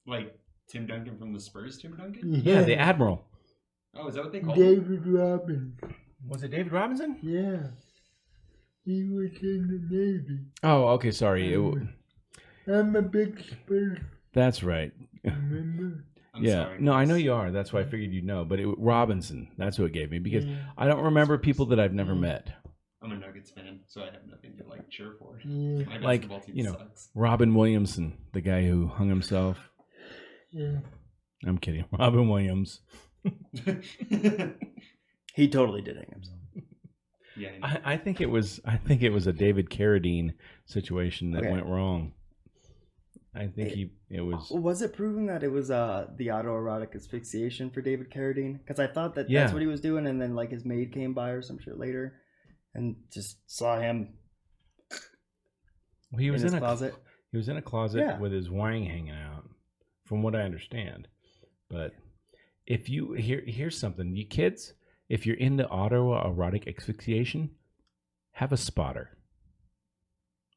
Like Tim Duncan from the Spurs, Tim Duncan? Yeah, the Admiral. Oh, is that what they call him? David Robin. Was it David Robinson? Yeah. He was in the Navy. Oh, okay. Sorry. I'm a big Spurs, That's right. remember? I'm Yeah. sorry. No, I know you are. That's why I figured you'd know. But Robinson. That's who it gave me because I don't remember people that I've never met. I'm a Nuggets fan, so I have nothing to like cheer for. Yeah. My Like, basketball team you know, sucks. Robin Williamson, the guy who hung himself. Yeah. I'm kidding. Robin Williams. He totally did hang himself. Yeah. I think it was a David Carradine situation that Okay. went wrong. I think it was. Was it proven that it was the autoerotic asphyxiation for David Carradine? Because I thought that Yeah. that's what he was doing, and then like his maid came by or some shit later, and just saw him He in was his in a closet. He was in a closet Yeah. with his wang hanging out, from what I understand. But if you here's something, you kids, if you're into autoerotic asphyxiation, have a spotter.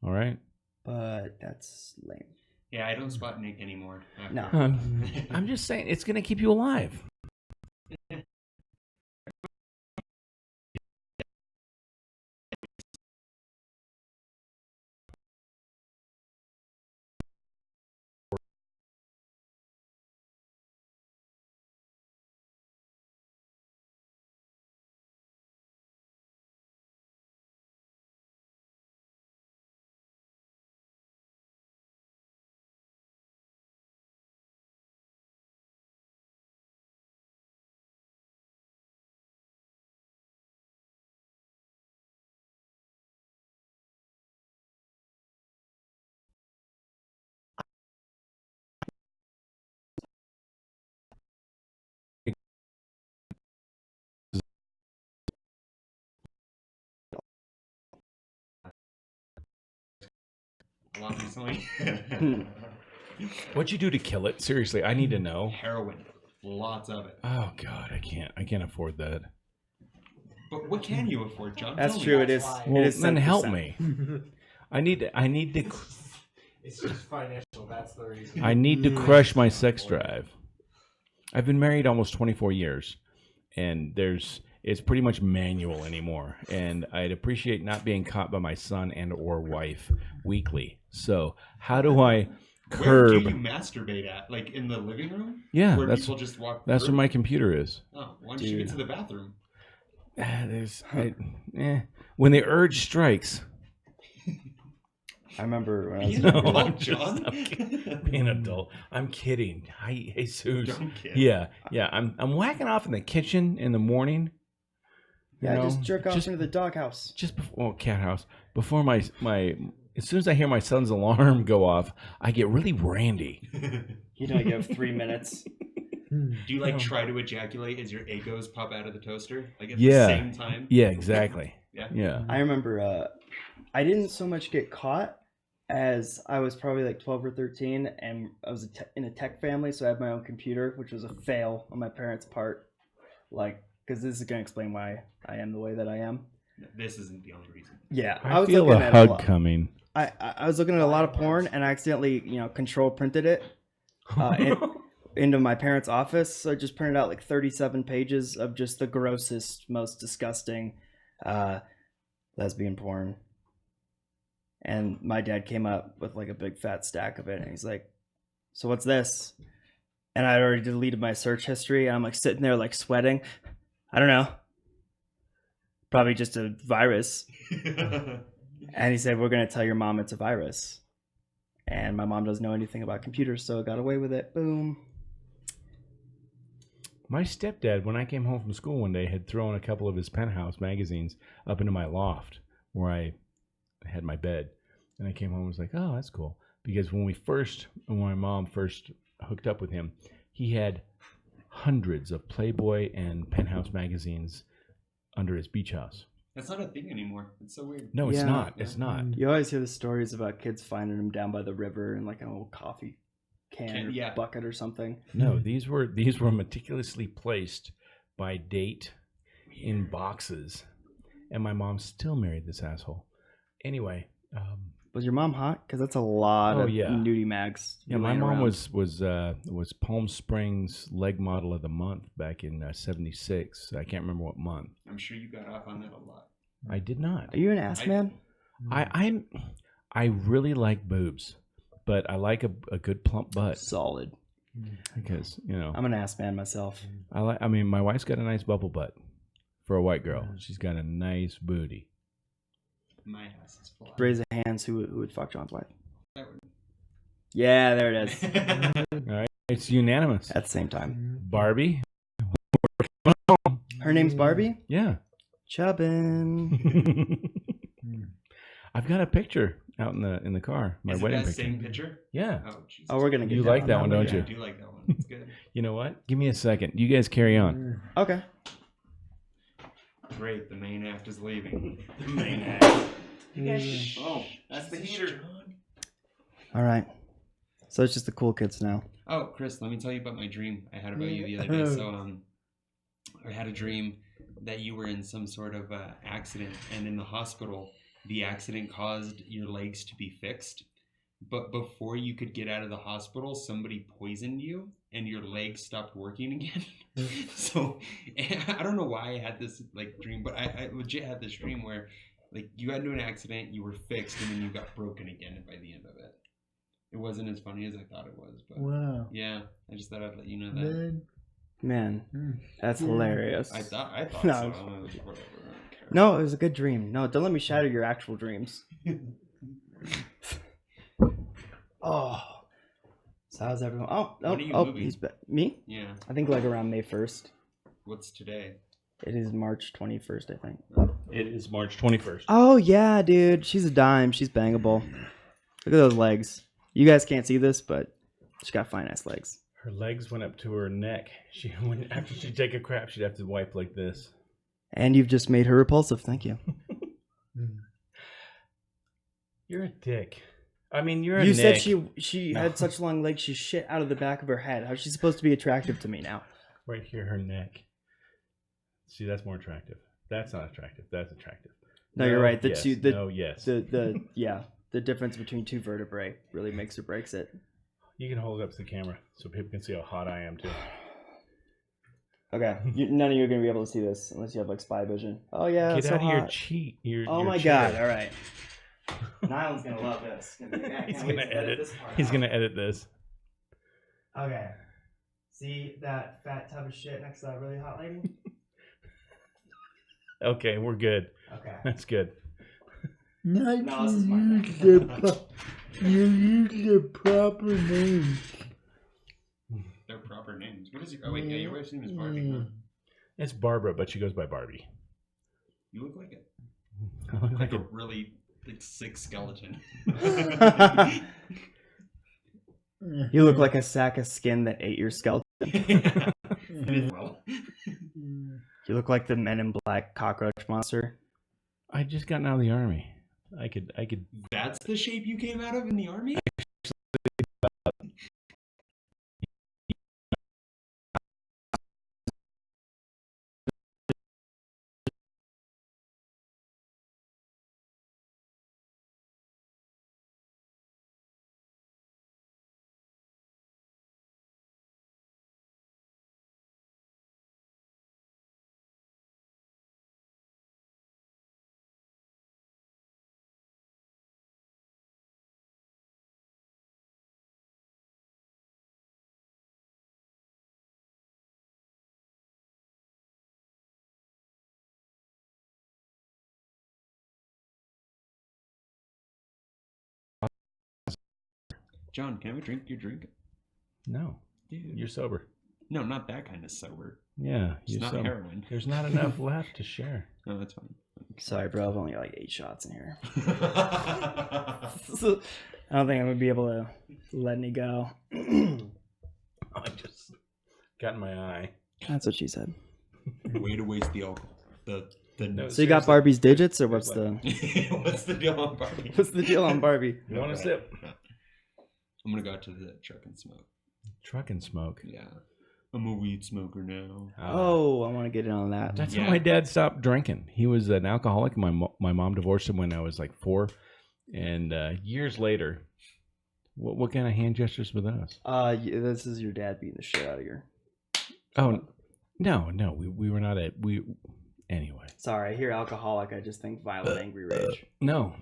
All right. But that's lame. Yeah, I don't spot Nick anymore. after- No. I'm just saying it's gonna keep you alive. A lot recently. What'd you do to kill it? Seriously, I need to know. Heroin. Lots of it. Oh God, I can't afford that. But what can you afford, John? That's Tell me. true. It is. Well, it is then help 7%. me. I need to. It's just financial. That's the reason. I need to crush my sex drive. I've been married almost 24 years. and it's pretty much manual anymore. And I'd appreciate not being caught by my son and or wife weekly. So how do I Where do curb? you masturbate at? Like in the living room? Yeah, Where that's people just walk that's through? where my computer is. Oh, why don't you get to the bathroom? When the urge strikes. I remember when I was Being No, an adult, I'm just- John. Being an adult, I'm kidding. Hi, Jesus. Don't kid. Yeah. I'm whacking off in the kitchen in the morning. yeah, you know, just jerk off into the doghouse. just before cat house before my as soon as I hear my son's alarm go off, I get really randy. You know, you have 3 minutes. Do you like try to ejaculate as your egos pop out of the toaster? Like at Yeah. the same time? Yeah, exactly. Yeah. Yeah. I remember I didn't so much get caught as I was probably like 12 or 13, and I was in a tech family, so I had my own computer, which was a fail on my parents' part. Like, because this is going to explain why I am the way that I am. This isn't the only reason. Yeah, I was feel looking a at hug lot. coming. I was looking at a lot of porn, and I accidentally, control printed it into my parents' office. So I just printed out like 37 pages of just the grossest, most disgusting lesbian porn. And my dad came up with like a big fat stack of it, and he's like, "So what's this?" And I already deleted my search history, and I'm like sitting there like sweating. I don't know. Probably just a virus. And he said, "We're going to tell your mom it's a virus." And my mom doesn't know anything about computers, so I got away with it. Boom. My stepdad, when I came home from school one day, had thrown a couple of his Penthouse magazines up into my loft where I had my bed. And I came home and was like, oh, that's cool. Because when my mom first hooked up with him, he had hundreds of Playboy and Penthouse magazines under his beach house. That's not a thing anymore. It's so weird. No, it's Yeah. not. It's not. You always hear the stories about kids finding them down by the river in like an old coffee can or Yeah. bucket or something. No, these were meticulously placed by date in boxes. And my mom still married this asshole. Anyway, Was your mom hot? Because that's a lot Oh, of yeah. nudie mags. yeah, my laying mom around. was Palm Springs leg model of the month back in '76. I can't remember what month. I'm sure you got off on that a lot. I did not. Are you an ass man? I really like boobs, but I like a good plump butt Solid. because I'm an ass man myself. I mean, my wife's got a nice bubble butt for a white girl. She's got a nice booty. My ass is full. Raise a hands who would fuck John's wife. I would. Yeah, there it is. All right, it's unanimous. At the same time. Barbie. Her name's Barbie? Yeah. Chubbin. I've got a picture out in the car. My Is it wedding that picture. same picture? Yeah. Oh, Jesus. Oh, we're going to get You down like on that one, don't Yeah, you? I do like that one. It's good. You know what? Give me a second. You guys carry on. Okay. Great, the main act is leaving. The main act. You guys, oh, that's the heater. All right. So it's just the cool kids now. Oh, Chris, let me tell you about my dream I had about you the other day. So, I had a dream that you were in some sort of accident, and in the hospital, the accident caused your legs to be fixed. But before you could get out of the hospital, somebody poisoned you, and your legs stopped working again. So, I don't know why I had this dream, but I legit had this dream where you got into an accident, you were fixed, and then you got broken again by the end of it. It wasn't as funny as I thought it was, but Wow. yeah, I just thought I'd let you know that. Man. Man, that's hilarious. I thought No. so. Whatever. I don't care. No, it was a good dream. No, don't let me shatter your actual dreams. Oh. So how's everyone? Oh, When are you oh, moving? he's me? Yeah. I think like around May 1st. What's today? It is March 21st, I think. It is March 21st. Oh, yeah, dude. She's a dime. She's bangable. Look at those legs. You guys can't see this, but she's got fine ass legs. Her legs went up to her neck. After she'd take a crap, she'd have to wipe like this. And you've just made her repulsive. Thank you. You're a dick. I mean, you're a You said Nick. she No. had such long legs, she shit out of the back of her head. How's she supposed to be attractive to me now? Right here, her neck. See, that's more attractive. That's not attractive. That's attractive. No, you're right. Yes. Yes. The difference between two vertebrae really makes or breaks it. You can hold it up to the camera so people can see how hot I am too. Okay, none of you are gonna be able to see this unless you have like spy vision. Oh yeah, Get it's out so of your hot. cheat. Oh my god! All right, Nyland's gonna love this. He's gonna edit. He's gonna edit this. Okay. See that fat tub of shit next to that really hot lady? Okay, we're good. Okay. That's good. Not No, this is my you use the proper name. Their proper names. What is it? Oh wait, yeah, your wife's name is Barbie. Huh? It's Barbara, but she goes by Barbie. You look like it. I look Like like a really sick skeleton. You look like a sack of skin that ate your skeleton. Well, You look like the Men in Black cockroach monster. I just gotten out of the army. I could. that's the shape you came out of in the army? John, can I have a drink? Your drink? No, Dude. you're sober. No, not that kind of sober. Yeah, It's you're not sober. heroin. There's not enough left to share. No, that's fine. Sorry, bro. I've only got like 8 shots in here. I don't think I'm gonna be able to let any go. I just got in my eye. That's what she said. Way to waste the alcohol. No, So you got seriously. Barbie's digits, or what's the What's the deal on Barbie? what's the deal on Barbie? You want a sip? I'm gonna go out to the truck and smoke. Truck and smoke. Yeah. I'm a weed smoker now. Oh, I want to get in on that. That's Yeah. how my dad stopped drinking. He was an alcoholic. My mom divorced him when I was like 4, and years later, what kind of hand gestures were those? This is your dad beating the shit out of you. Oh, no, we were not at anyway. Sorry, I hear alcoholic. I just think violent, angry rage. No,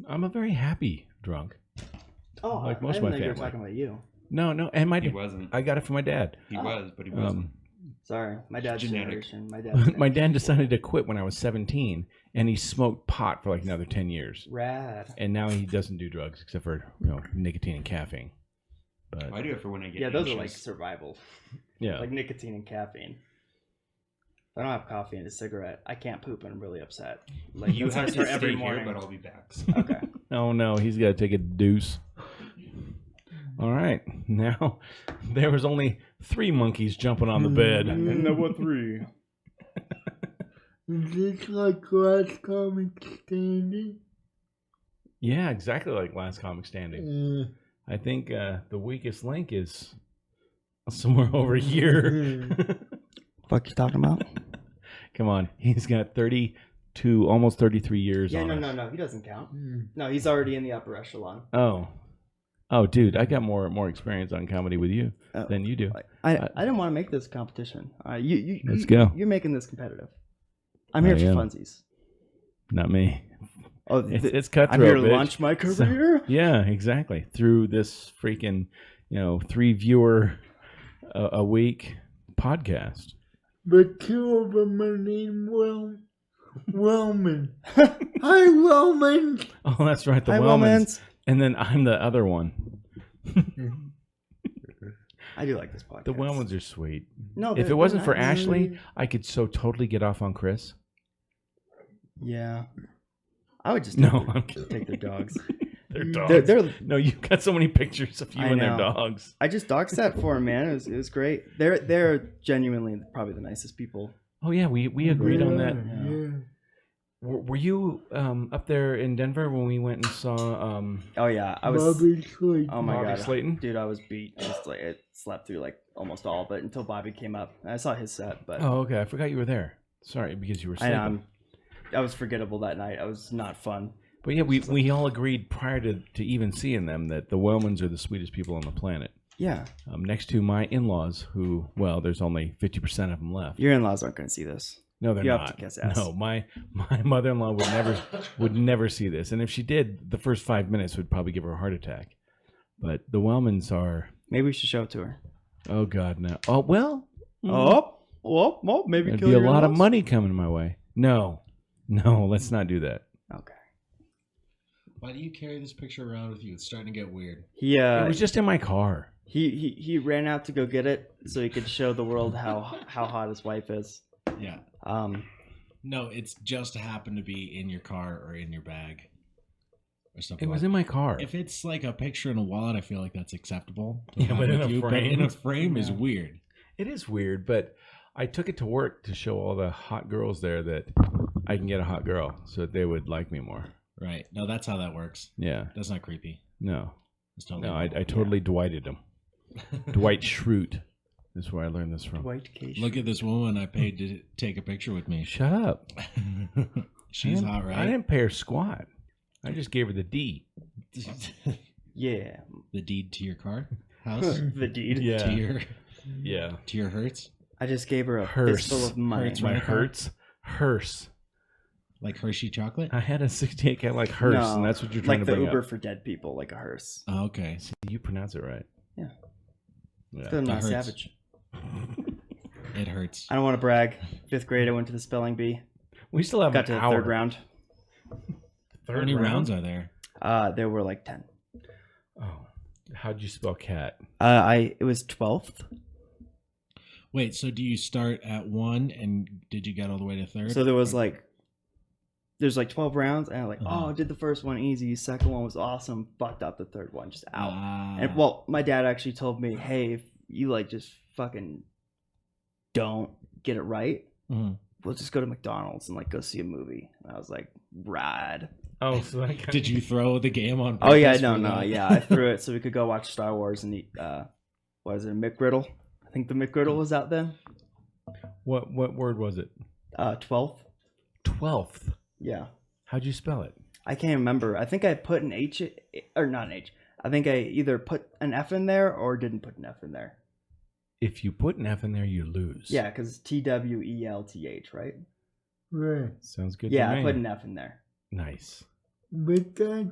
I'm a very happy drunk. Oh, Like most I of my didn't know you were family. talking about you. No, and He wasn't. I got it from my dad. He was, but he wasn't. Sorry, my dad's Genetic. generation. My dad's My dad decided to quit when I was 17, and he smoked pot for like another 10 years. rad. And now he doesn't do drugs except for nicotine and caffeine. But I do it for when I get Yeah, those are like anxious. survival. yeah, Like nicotine and caffeine. If I don't have coffee and a cigarette, I can't poop and I'm really upset. Like You that's have how I to start stay every here, morning. but I'll be back. Okay. oh no, he's got to take a deuce. All right, now there was only 3 monkeys jumping on the bed. And there were 3. Is this like last comic standing? Yeah, exactly like last comic standing. I think the weakest link is somewhere over here. Fuck you talking about? Come on, he's got 32, almost 33 years Yeah, on no, us. no, he doesn't count. No, he's already in the upper echelon. Oh, dude, I got more experience on comedy with you than you do. I didn't want to make this competition. Let's go. You're making this competitive. I'm here I for am. funsies. Not me. Oh, It's cutthroat. I'm here to bitch. launch my So- career. yeah, exactly. Through this freaking, 3 viewer a week podcast. But 2 of them are named Wellman. Hi, Wellman. Oh, that's right, the Hi, Wellmans. Wellmans. And then I'm the other one. I do like this podcast. The Wellmans are sweet. No, If they're- it wasn't they're for nice. Ashley, I could so totally get off on Chris. Yeah. I would just No, I'm kidding. take their dogs. They're dogs. They're No, you've got so many pictures of you I and their know. dogs. I just dog sat for them, man. It was great. They're genuinely probably the nicest people. Oh yeah, we agreed on that. Yeah. Were you up there in Denver when we went and saw Oh yeah, I was. Bobby Slayton. Oh my Bobby god, Slayton? dude, I was beat. Just like it slept through like almost all, but until Bobby came up, I saw his set. But Oh, okay. I forgot you were there. Sorry, because you were I sleeping. I was forgettable that night. I was not fun. But yeah, we all agreed prior to even seeing them that the Wellmans are the sweetest people on the planet. Yeah. next to my in-laws, who, well, there's only 50% of them left. Your in-laws aren't going to see this. No, they're You not. have to kiss ass. No, my mother-in-law would never see this, and if she did, the first 5 minutes would probably give her a heart attack. But the Wellmans are. Maybe we should show it to her. Oh God, no. Oh well. Maybe There'd kill be a your lot of in-laws? money coming my way. No, let's not do that. Okay. Why do you carry this picture around with you? It's starting to get weird. He It was just in my car. he ran out to go get it so he could show the world how hot his wife is. Yeah. No, it's just happened to be in your car or in your bag or something. It was in my car. If it's like a picture in a wallet, I feel like that's acceptable. to Yeah, have but in with a you, frame? in a frame is Yeah. weird. It is weird, but I took it to work to show all the hot girls there that I can get a hot girl, so that they would like me more. Right. No, that's how that works. Yeah. That's not creepy. No. It's totally No. I totally Dwighted him. Dwight Schrute. That's where I learned this from. White case. Look at this woman I paid to take a picture with me. Shut up. She's I hot, didn't- right? I didn't pay her squat. I just gave her the D. Yeah. The deed to your car house. The deed. To your Yeah. Hertz, I just gave her a Hearse. fistful of money. Hertz, My right? Hertz. Hearse. like Hershey chocolate. I had a 68 Cadillac Hearse, No, and that's what you're trying like to the bring Uber up. for dead people, like a hearse. Oh, okay. You pronounce it right. Yeah. Yeah. Because I'm not hurts. savage. It hurts. I don't want to brag. 5th grade, I went to the spelling bee. We still have Got an to the hour. 3rd round. How many rounds are there? There were like 10. Oh, how'd you spell cat? It was 12th. Wait, so do you start at 1 and did you get all the way to 3rd? So there was there's like 12 rounds, and I'm like, Uh-huh. oh, did the first one easy, second one was awesome, fucked up the 3rd one, just out. Ah. And well, my dad actually told me, hey, if you like just fucking don't get it right, Mhm. we'll just go to McDonald's and like go see a movie. And I was like, rad. Oh, so that kind Did you throw the game on? Oh yeah, purpose no, for no, that? yeah, I threw it so we could go watch Star Wars and eat. What is it, a McGriddle? I think the McGriddle was out then. What word was it? 12th. 12th. Yeah, How'd you spell it? I can't remember. I think I put an H or not an H. I think I either put an F in there or didn't put an F in there. If you put an F in there, you lose. Yeah, because TWELTH, right? Right. Sounds good Yeah, to me. I put an F in there. Nice. But that's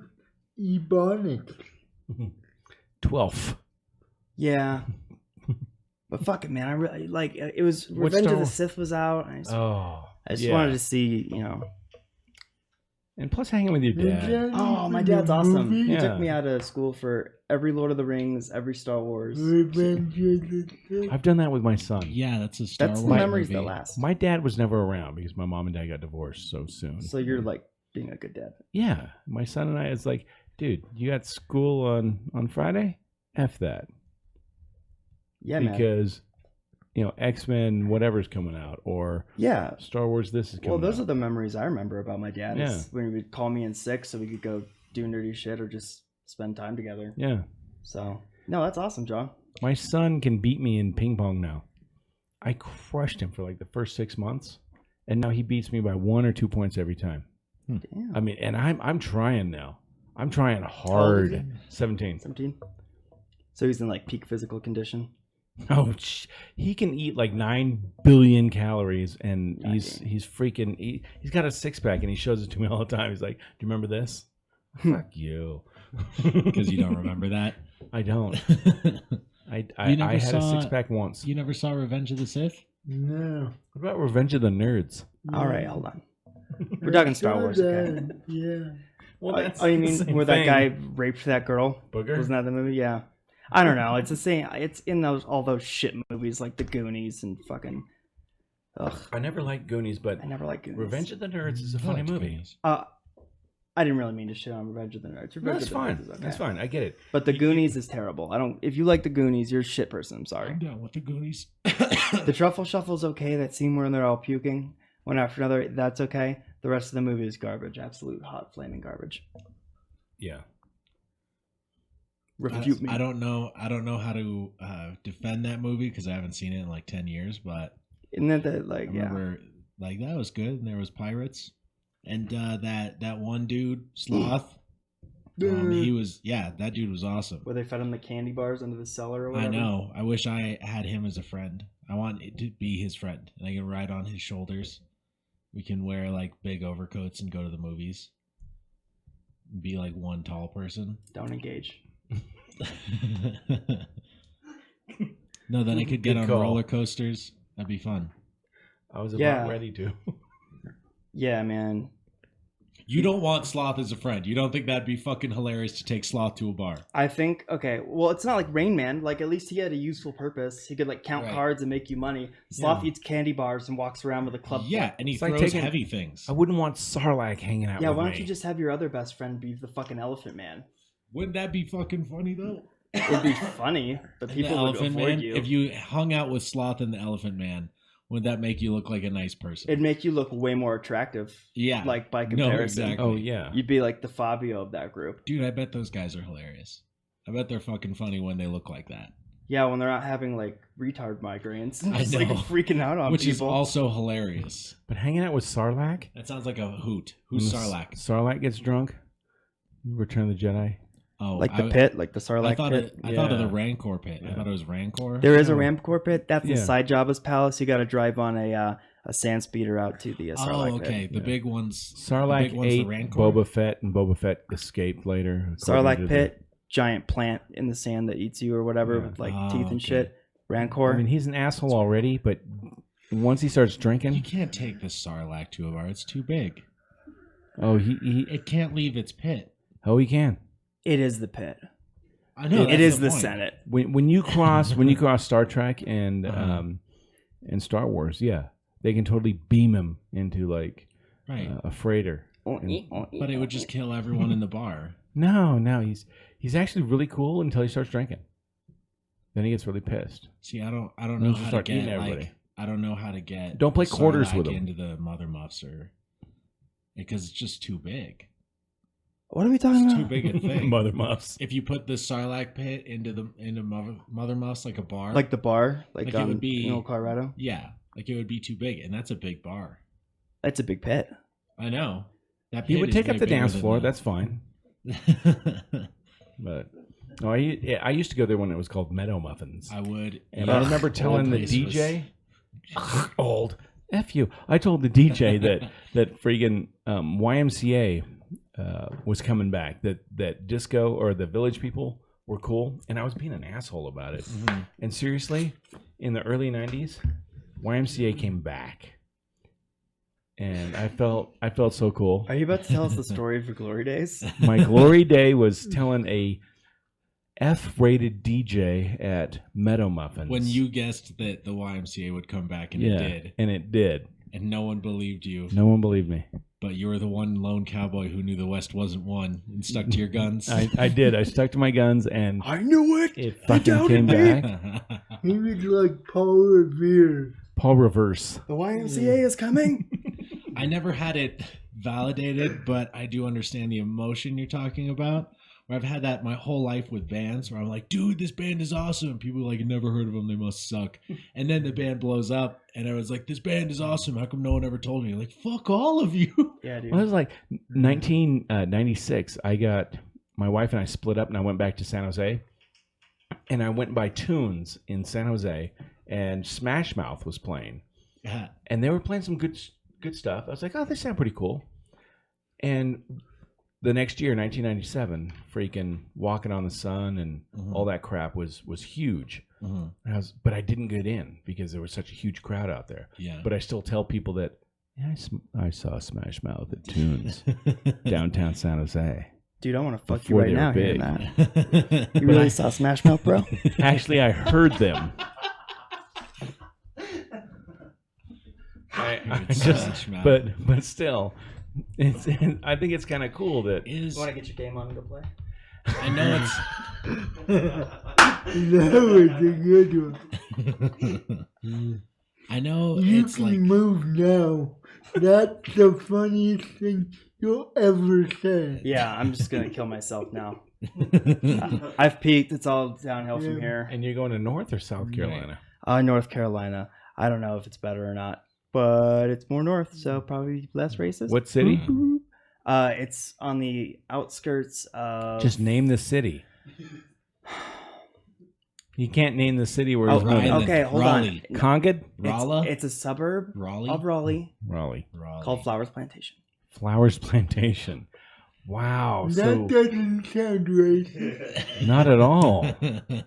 Ebonic. 12th. Yeah. But fuck it, man. I really like it. Was What Revenge Star of the Wars? Sith was out. And Oh. I just yeah. wanted to see, And plus hanging with your dad. Oh, my dad's awesome. He Yeah. took me out of school for every Lord of the Rings, every Star Wars. Revenge of the Sith. I've done that with my son. Yeah, that's a Star That's the Wars memories movie. that last. My dad was never around because my mom and dad got divorced so soon. So you're like being a good dad. Yeah. My son and I, it's like, dude, you got school on Friday? F that. Yeah, man. Because, X-Men whatever's coming out or Yeah. Star Wars this is coming Well, those out. are the memories I remember about my dad. Yeah. Is when he would call me in sick so we could go do nerdy shit or just spend time together. Yeah. So, no, that's awesome, John. My son can beat me in ping pong now. I crushed him for like the first 6 months, and now he beats me by 1 or 2 points every time. Damn. I mean, and I'm trying now. I'm trying How old is hard. 17. 17? So he's in like peak physical condition. Oh, he can eat like 9 billion calories, and God he's damn. freaking. He's got a 6-pack, and he shows it to me all the time. He's like, "Do you remember this?" Fuck you. Because you don't remember that. I don't. I You never had a saw- 6-pack once. You never saw Revenge of the Sith? No. What about Revenge of the Nerds? All right, hold on. We're talking Star Wars, okay? Yeah. Oh, you mean where that guy raped that girl? Booger? Wasn't that the movie? Yeah. I don't know. It's the same. It's in all those shit movies like The Goonies and fucking. Ugh. I never liked Goonies, but I never liked Goonies. Revenge of the Nerds is a I funny liked movie. Goonies. I didn't really mean to shit on Revenge of the Nerds. No, Revenge that's of the fine. Nerds is okay. That's fine. I get it. But The Goonies is terrible. I don't. If you like The Goonies, you're a shit person. I'm sorry. I'm down with the Goonies. The Truffle Shuffle's okay. That scene where they're all puking one after another, that's okay. The rest of the movie is garbage. Absolute hot flaming garbage. Yeah. Refute me. I don't know how to defend that movie because I haven't seen it in like 10 years. But Isn't that the, I like, yeah. remember like that was good. And there was pirates and that one dude Sloth. He was, that dude was awesome. Where they fed him the candy bars under the cellar or I whatever. know. I wish I had him as a friend. I want it to be his friend, and I can ride on his shoulders. We can wear like big overcoats and go to the movies. Be like one tall person. Don't engage. No, then I could get Good on call. roller coasters. That'd be fun. I was Yeah. about ready to. Yeah, man. You don't want Sloth as a friend. You don't think that'd be fucking hilarious to take Sloth to a bar? I think, okay, well, it's not like Rain Man. Like, at least he had a useful purpose. He could, like, count Right. cards and make you money. Sloth Yeah. eats candy bars and walks around with a club. Yeah, foot. and he It's like throws taking- heavy things. I wouldn't want Sarlacc hanging out Yeah, with why me. don't you just have your other best friend be the fucking Elephant Man? Wouldn't that be fucking funny though? It'd be funny, but And people the would Elephant avoid Man. you. If you hung out with Sloth and the Elephant Man, would that make you look like a nice person? It'd make you look way more attractive. Yeah, Like, by no, comparison. exactly. Oh, yeah. You'd be like the Fabio of that group. Dude, I bet those guys are hilarious. I bet they're fucking funny when they look like that. Yeah, when they're not having, like, retard migraines. I Just, like, know. freaking out on Which people. is also hilarious. But hanging out with Sarlacc? That sounds like a hoot. Who's When Sarlacc? Sarlacc gets drunk? Return of the Jedi? Oh, Like the pit, like the Sarlacc I thought pit. I thought of the Yeah. Rancor pit. I Yeah. thought it was Rancor. There is a Yeah. Rancor pit. That's Yeah. inside Jabba's palace. You got to drive on a sand speeder out to the Sarlacc Oh, okay. pit. The big ones. Sarlacc big one's the ate Rancor? Boba Fett, and Boba Fett escaped later. according to Sarlacc the- pit, giant plant in the sand that eats you or whatever Yeah. with like Oh, teeth and okay. shit. Rancor. I mean, he's an asshole already, but once he starts You drinking, can't take the Sarlacc to a bar. It's too big. oh, he It can't leave its pit. he can. It is the pit. I know. It that's is the point. Senate. When you cross Star Trek and Star Wars, yeah, they can totally beam him into like Right. a freighter. But it would just kill everyone in the bar. No, he's actually really cool until he starts drinking. Then he gets really pissed. See, I don't know They'll just how to start eating get everybody. like I don't know how to get Don't play quarters Sarlacc with him. into the mother muffs or because it's just too big. What are we talking It's about? too big a thing. Mother muffs. If you put the Sarlacc pit into mother muffs like a bar, Like the bar, like, Like it would be- Colorado. yeah, like it would be too big, and that's a big bar. That's a big pit. I know. That He pit would is take way up the bigger dance than floor. the- That's fine. But no, I used to go there when it was called Meadow Muffins. I would. And I remember telling the place was- DJ, old F you. I told the DJ that freaking YMCA was coming back. That disco or the Village People were cool, and I was being an asshole about it. Mhm. And seriously, in the early '90s, YMCA came back, and I felt so cool. Are you about to tell us the story of your glory days? My glory day was telling a F-rated DJ at Meadow Muffins. When you guessed that the YMCA would come back, and yeah, it did, and it did. and no one believed you, No one believed me. but you were the one lone cowboy who knew the West wasn't won and stuck to your guns. I did. I stuck to my guns, and I knew it. it fucking came me. back. He was like Paul Revere. Paul Reverse. The YMCA is coming. I never had it validated, but I do understand the emotion you're talking about. Where I've had that my whole life with bands where I'm like, dude, this band is awesome. People are like, never heard of them. They must suck. And then the band blows up and I was like, this band is awesome. How come no one ever told me? Like, fuck all of you. Yeah, dude. Well, it was like 1996. My wife and I split up, and I went back to San Jose, and I went by Tunes in San Jose, and Smash Mouth was playing, Yeah. and they were playing some good stuff. I was like, oh, they sound pretty cool. And the next year, 1997, freaking Walking on the Sun and all that crap was huge. Mhm. But I didn't get in because there was such a huge crowd out there. Yeah. But I still tell people that I saw Smash Mouth at Tunes downtown San Jose. Dude, I want to fuck Before you right they were now hearing big. that. You really saw Smash Mouth, bro? Actually, I heard them. I just, Smash Mouth. but still, I think it's kind of cool that Is You want to get your game on and go play? I know it's That was a good one. I know You it's can like move now. That's the funniest thing you'll ever say. Yeah, I'm just going to kill myself now. I've peaked. It's all downhill from here. and you're going to North or South Carolina. North Carolina. I don't know if it's better or not, but it's more north, so probably less racist. What city? It's on the outskirts of. Just name the city. You can't name the city where Oh, he's living. Island. okay, hold Raleigh. on. Congad? Rolla? It's a suburb Raleigh? of Raleigh Raleigh. called Flowers Plantation. Flowers Plantation. Wow. That So doesn't sound right. not at all.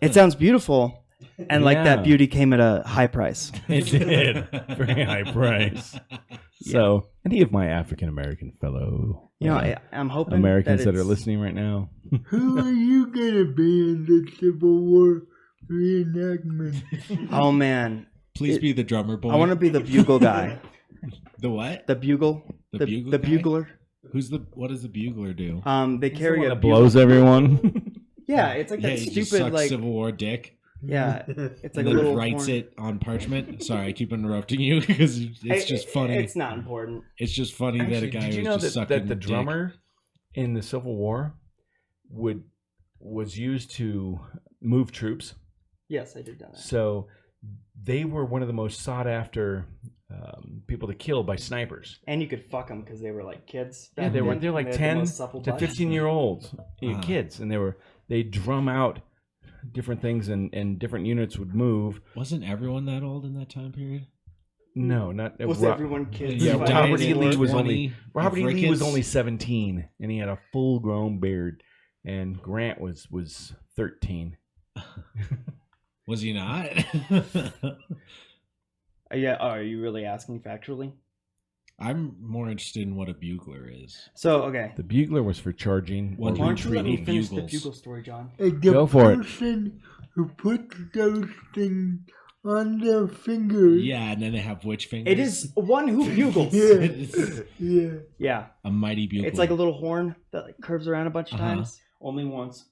It sounds beautiful, and like Yeah. that beauty came at a high price. It did. Very high price. So any of my African American fellow You know, I'm hoping Americans that are it's- listening right now. Who are you gonna be in the Civil War reenactment? Oh man, Please be the drummer boy. I want to be the bugle guy. The what? The bugle. The bugle The guy? bugler. What does the bugler do? They carry a That bugle. blows everyone. Yeah, it's like Yeah, that he just stupid sucks like. Civil War dick. Yeah, it's like And a then little. writes horn. it on parchment. Sorry, I keep interrupting you because it's just funny. It's not important. It's just funny that a Actually, guy did you was know just that, sucking that the dick. drummer in the Civil War was used to move troops? Yes, I did know that. So they were one of the most sought after people to kill by snipers. And you could fuck them because they were like kids. Yeah, back they're then, like and they had the 10 most supple to butts. 15-year-olds Uh-huh. kids, and they drum out different things, and different units would move. Wasn't everyone that old in that time period? No, not Was everyone kids? Yeah, fighting Robert in E. war? Lee was 20 Robert E. Lee was rickets. only 17, and he had a full-grown beard, and Grant was 13. Was he not? Yeah. Oh, are you really asking factually? I'm more interested in what a bugler is. So okay. The bugler was for charging One or Why don't you let me retreating. finish the bugles. bugle story, John? The Go for it. person who puts those things on their fingers. Yeah, and then they have witch fingers. It is one who bugles. Yeah. Yeah. Yeah. a mighty bugle. It's like a little horn that like curves around a bunch of Uh-huh. times. Only once.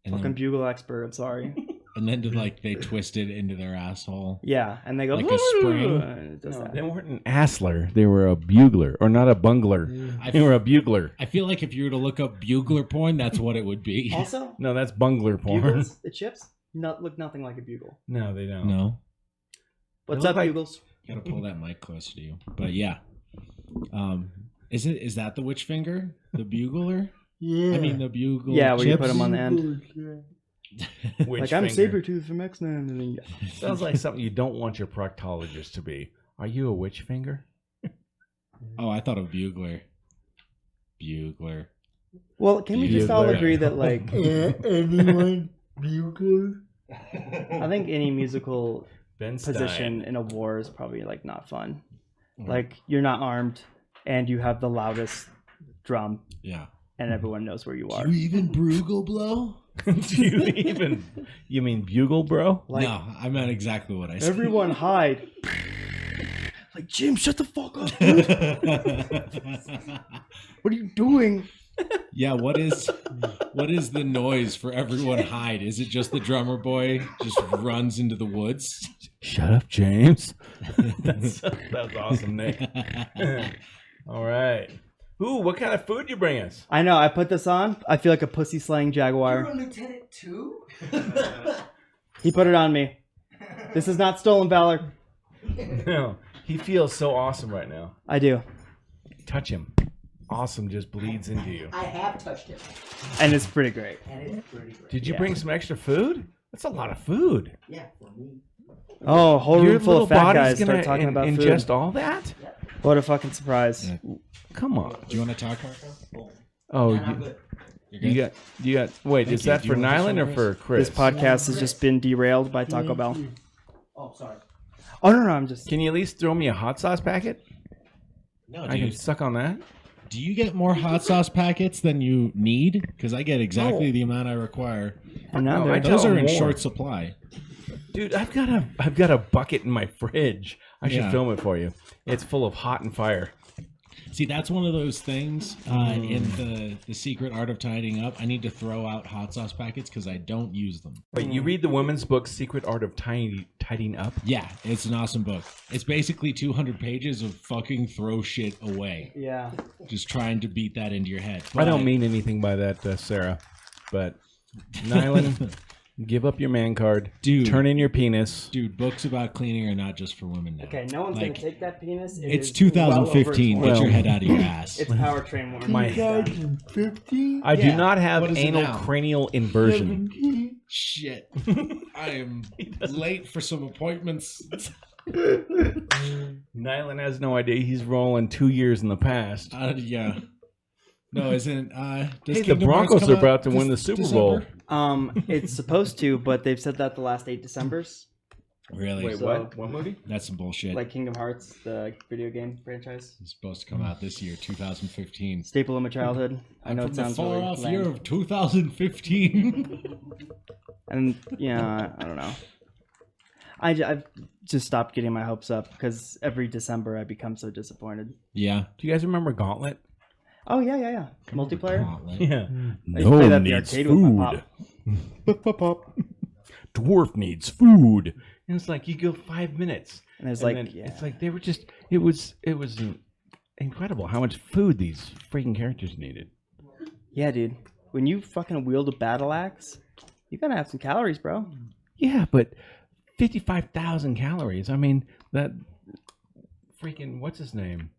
and Fucking then, bugle expert. I'm sorry. and then like they twist it into their asshole. Yeah, and they go Like a spring? and it does No, that. they weren't an assler. They were a bugler, or not a bungler. I, They were a bugler. I feel like if you were to look up bugler porn, that's what it would be. Also, No, that's bungler porn. bugles, the chips, look nothing like a bugle. No, they don't. No, What's look up, like- bugles? gotta pull that mic closer to you. But yeah, is that the witch finger? The bugler? Yeah. I mean the bugle. Yeah, where you chips? put 'em on the end. Yeah. Which Like I'm finger? Sabretooth from X-Men. And then, Sounds like something you don't want your proctologist to be. Are you a witch finger? Oh, I thought of bugler. Bugler. well, can we just all Bugler. agree that like Anyone bugle? I think any musical Ben Stein. position in a war is probably like not fun. Like you're not armed and you have the loudest drum Yeah. and everyone knows where you are. even bugle blow? Do you even? You mean bugle, bro? Like No, I meant exactly what I said. everyone hide. Like Jim, shut the fuck up. What are you doing? Yeah, what is the noise for everyone hide? Is it just the drummer boy just runs into the woods? Shut up, James. that's awesome, Nick. All right. Ooh, what kind of food you bring us? I know. I put this on. I feel like a pussy slaying jaguar. lieutenant too? He put it on me. This is not stolen valor. No, he feels so awesome right now. I do, Touch him. Awesome just bleeds into you. I have touched it, and it's pretty great. and it's pretty great. Did you Yeah. bring some extra food? That's a lot of food. Yeah, for me. Oh, a whole Your room full little of fat body's guys gonna start talking about food. ingest all that? What a fucking surprise! Yeah. Come on. Do you want to talk, Marco? Oh, And I'm you, good. You're you got. Wait, Thank is you. that Do you for want this Nyland or one, for Chris? This podcast has just been derailed by Taco Bell. Oh, sorry. Oh no, I'm just. Can you at least throw me a hot sauce packet? No, I can dude. suck on that. Do you get more hot sauce packets than you need? Because I get exactly No. the amount I require. And now No, they're I Those tell are in more. short supply. Dude, I've got a bucket in my fridge. I should Yeah. film it for you. It's full of hot and fire. See, that's one of those things in the secret art of tidying up. I need to throw out hot sauce packets because I don't use them. Wait, you read the women's book, Secret Art of Tidying Up? Yeah, it's an awesome book. It's basically 200 pages of fucking throw shit away. yeah. Just trying to beat that into your head. I don't But- mean anything by that, Sarah. But Nyland, Give up your man card. Dude. Turn in your penis. Dude, books about cleaning are not just for women now. Okay, no one's Like, gonna take that penis. It's is 2015. well over Get your 20. head out of your ass. It's powertrain worn. My- 2015? I do Yeah. not have What is it anal now? cranial inversion. 17? Shit. I am late for some appointments. Nyland has no idea. He's rolling 2 years in the past. Yeah. No, isn't does Hey, the Kingdom Hearts Broncos come are out about to this win the Super December? Bowl. It's supposed to, but they've said that the last 8 Decembers. Really? Wait, So- what? What movie? That's some bullshit. Like Kingdom Hearts, the video game franchise. It's supposed to come out this year, 2015. Staple of my childhood. I know From it sounds the far really off lame. year of 2015. And yeah, I don't know. I've just stopped getting my hopes up because every December I become so disappointed. Yeah. Do you guys remember Gauntlet? Oh yeah. Multiplayer. Gauntlet. Yeah. I used to play that at the arcade with my pop. Dwarf needs food. And it's like you go 5 minutes. And it's And like, then yeah. it's like they were just. It was incredible how much food these freaking characters needed. Yeah, dude. When you fucking wield a battle axe, you gotta have some calories, bro. Yeah, but 55,000 calories. I mean, that freaking what's his name,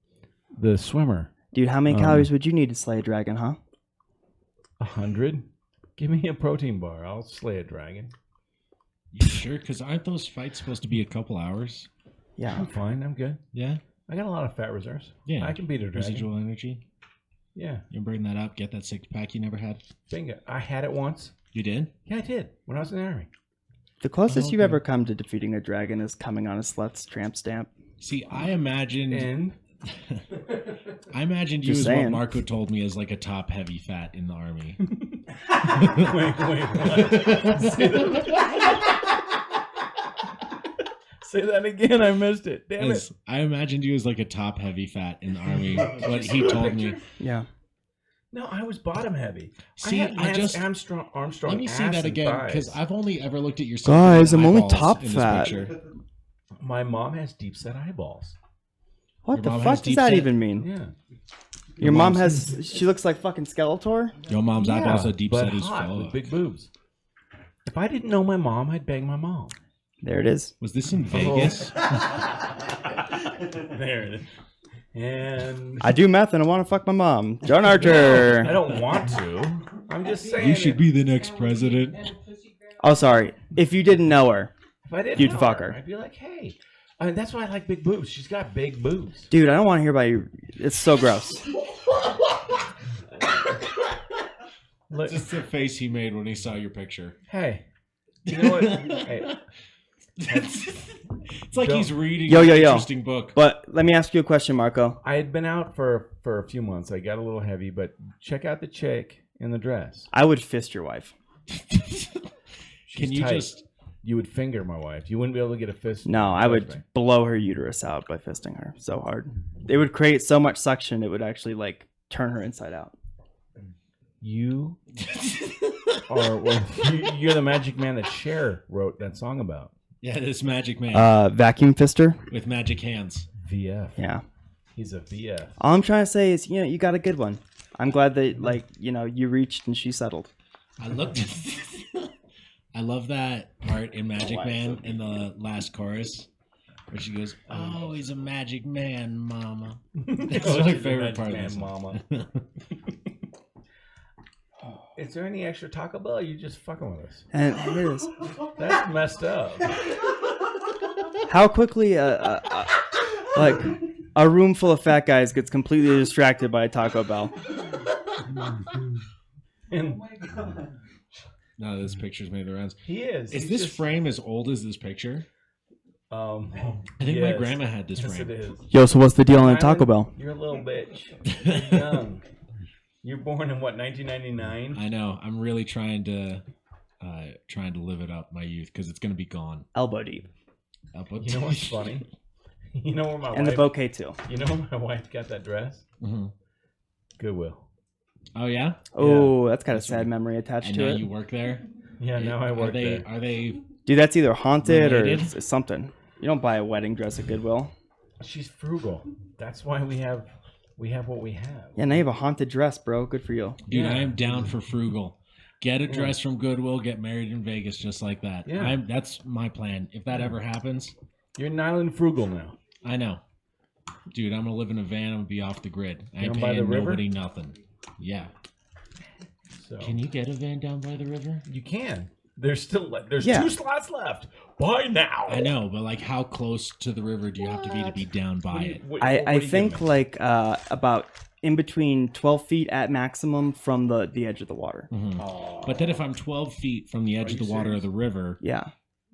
the swimmer. Dude, how many calories would you need to slay a dragon, huh? 100. Give me a protein bar. I'll slay a dragon. You sure? Because aren't those fights supposed to be a couple hours? Yeah. I'm fine. I'm good. Yeah. I got a lot of fat reserves. Yeah. I can beat a dragon. Residual energy. Yeah. You bring that up. Get that 6-pack you never had. Bingo. I had it once. You did? Yeah, I did. When I was in the army. The closest you've okay. ever come to defeating a dragon is coming on a slut's tramp stamp. See, I imagined And you Just as saying. what Marco told me as like a top heavy fat in the army. wait, Say that again. I missed it. Damn it. I imagined you as like a top heavy fat in the army. What he told me. Yeah. No, I was bottom heavy. See, I had I just- Armstrong. Let me say ass that and again because thighs. I've only ever looked at your Guys, I'm only eyeballs top in this fat. picture. My mom has deep set eyeballs. What Your the mom fuck has does deep that set? even mean? Yeah. Your mom mom's- has. She looks like fucking Skeletor. Your mom's eyeballs are deep but set as hot with fuck. big boobs. If I didn't know my mom, I'd bang my mom. There it is. Was this in Vegas? There it is. And I do meth and I want to fuck my mom. John Archer. I don't want to. I'm just saying. You should be the next president. Oh, sorry. If you didn't know her, If I didn't you'd know fuck her. I'd be like, hey. I mean, that's why I like big boobs. She's got big boobs. dude, I don't want to hear about you. It's so gross. Look, Just the face he made when he saw your picture. hey. You know what? Hey, It's like Don't- he's reading Yo, an yo, yo. interesting book. But let me ask you a question, Marco. I had been out for a few months. I got a little heavy, but check out the chick in the dress. I would fist your wife. She's Can you tight. just You would finger my wife. You wouldn't be able to get a fist. No, I would flashbang. blow her uterus out by fisting her so hard. It would create so much suction, it would actually like turn her inside out. You are. Well, you're the magic man that Cher wrote that song about. Yeah, this magic man Vacuum fister? with magic hands. VF. Yeah. He's a VF. All I'm trying to say is, you got a good one. I'm glad that, like, you reached and she settled. I looked. I love that part in Magic Man in the last chorus where she goes, "Oh, he's a magic man, mama." That's Oh, my she's a favorite magic part. man, of this. mama. Is there any extra Taco Bell? Or are you just fucking with us? And here it is. That's messed up. How quickly like a room full of fat guys gets completely distracted by a Taco Bell. And No, this picture's made the rounds. he is. Is He's this just- frame as old as this picture? I I think my grandma had this Yes, frame. it is. Yo, so what's the deal on a Taco Island, Bell? You're a little bitch. You're young. You're born in what, 1999? I know. I'm really trying to live it up, my youth, because it's gonna be gone. Elbow deep. You know what's funny? You know where my And the wife? bouquet too. You know where my wife got that dress? Mhm. Goodwill. Oh yeah, Oh, that's got a That's sad right. memory attached and to now it. you work there. Yeah, now I work there. Are they? Dude, that's either haunted or Related? it's something. You don't buy a wedding dress at Goodwill. She's frugal. That's why we have what we have. Yeah, now you have a haunted dress, bro. Good for you. Dude, Yeah. I am down for frugal. Get a dress from Goodwill, get married in Vegas just like that. Yeah. That's my plan. If that ever happens, You're Nyland frugal now. I know. Dude, I'm going to live in a van. I'm going to be off the grid. I ain't Down by the paying river? nobody nothing. Yeah. So Can you get a van down by the river? you can. There's 2 slots left. Buy now. I know, but like how close to the river do you have to be down by it? I think like about in between 12 feet at maximum from the edge of the water. But then if I'm 12 feet from the edge of the water of the river, Yeah.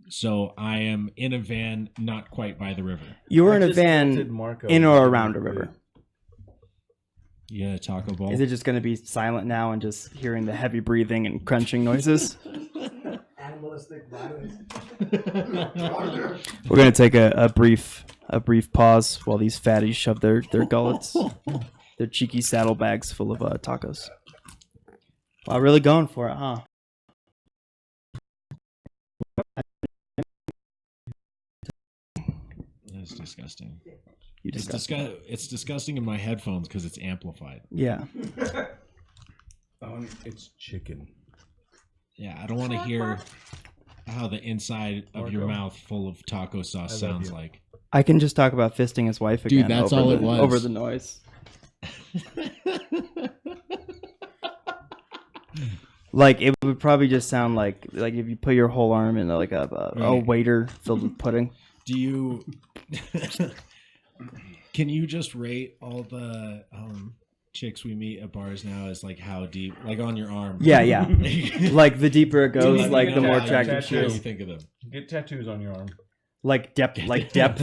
so I am in a van not quite by the river. You're in a van in or around a river. Yeah, Taco Bell. Is it just going to be silent now and just hearing the heavy breathing and crunching noises? Animalistic violence. We're going to take a brief pause while these fatties shove their gullets, their cheeky saddlebags full of tacos. Wow, really going for it, huh? That's disgusting. You It's, just it's disgusting in my headphones because it's amplified. yeah. It's chicken. Yeah, I don't want to hear how the inside of your Marco. mouth full of taco sauce I love sounds you. like. I can just talk about fisting his wife again. Dude, that's over all the, it was. over the noise. Like it would probably just sound like if you put your whole arm in like a Right. waiter filled with pudding. Do you? Can you just rate all the chicks we meet at bars now as like how deep, like on your arm? Yeah, yeah. Like the deeper it goes, Let me like know the more how attractive she you is. think of them. Get tattoos on your arm. Like depth, like depth.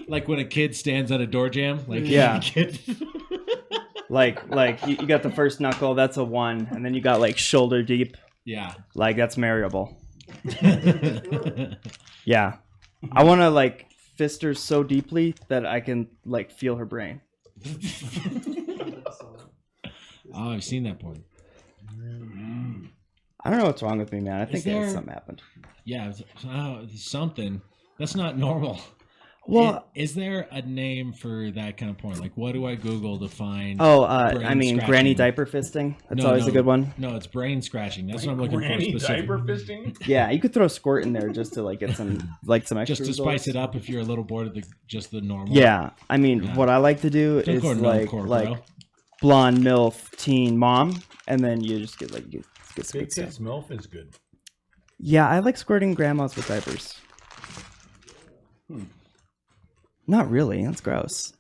Like when a kid stands at a door jam. Like Yeah. kid. Like you got the first knuckle, that's a 1, and then you got like shoulder deep, Yeah. like that's marryable. Yeah, I want to like fist her so deeply that I can like feel her brain. Oh, I've seen that porn. I don't know what's wrong with me, man. I think there- something happened. Yeah, something. That's not normal. Well, Is there a name for that kind of porn? Like, what do I Google to find? I brain mean, scratching? granny diaper fisting. That's No, always a no. good one. No, it's brain scratching. That's what I'm looking Granny for specifically. diaper fisting? Yeah, you could throw squirt in there just to like get some extra. Just to spice results. it up if you're a little bored of the normal. Yeah, I mean, Yeah. what I like to do Don't is go like bro. blonde milf teen mom, and then you just get get Big some good stuff. tits MILF is good. Yeah, I like squirting grandmas with diapers. Not really. That's gross.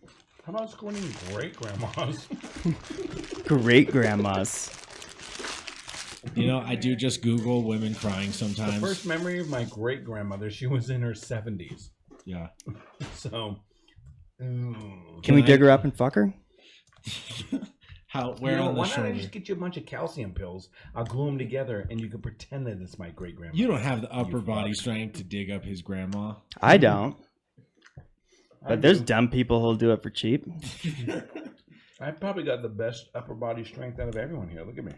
How about squirting great grandmas? Great grandmas. You know, I do just Google women crying The sometimes. first memory of my great grandmother, she was in her 70s. Yeah. So, Can we I- dig her up and fuck her? How? Where on the why don't I shoulder? just get you a bunch of calcium pills? I'll glue them together, and you can pretend that it's my great grandma. You don't have the upper You body fuck. strength to dig up his grandma. I don't. But there's dumb people who'll do it for cheap. I've probably got the best upper body strength out of everyone here. Look at me.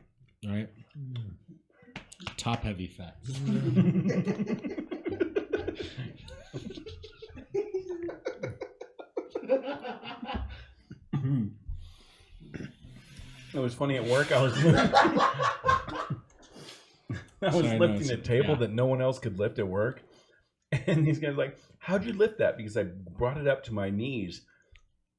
Right? Top heavy fat. It was funny at work. I was Sorry, no, lifting it's- a table yeah. that no one else could lift at work, and these guys were like, "How'd you lift that?" Because I brought it up to my knees,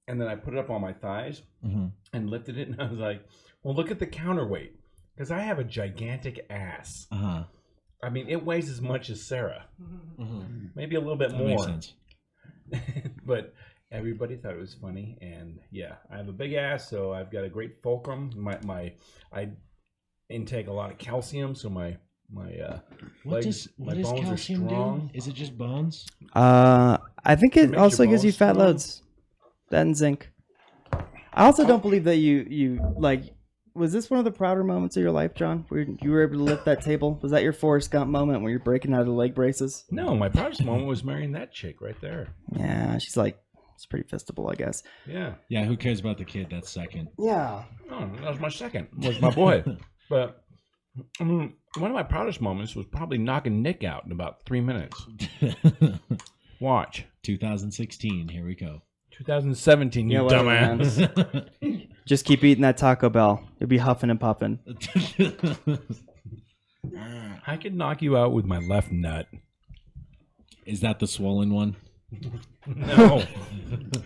and then I put it up on my thighs Mm-hmm. and lifted it, and I was like, "Well, look at the counterweight, because I have a gigantic ass. Uh-huh. I mean, it weighs as much as Sarah, Mm-hmm. maybe a little bit That more." makes sense. But everybody thought it was funny, and yeah, I have a big ass, so I've got a great fulcrum. I intake a lot of calcium, so my What legs, does my bones are calcium do? strong. Is it just bones? I think it Makes your also gives you bones fat strong. loads. That and zinc. I also don't believe that you like. Was this one of the prouder moments of your life, John, where you were able to lift that table? Was that your Forrest Gump moment where you're breaking out of the leg braces? No, my proudest moment was marrying that chick right there. Yeah, she's like, it's pretty fistable, I guess. Yeah. Yeah, who cares about the kid? That's second. Yeah. Oh, that was my second. Was my boy. But I mean, one of my proudest moments was probably knocking Nick out in about 3 minutes. Watch. 2016. Here we go. 2017, you Yeah, whatever, dumbass. Just keep eating that Taco Bell. You'll be huffing and puffing. I could knock you out with my left nut. Is that the swollen one? No.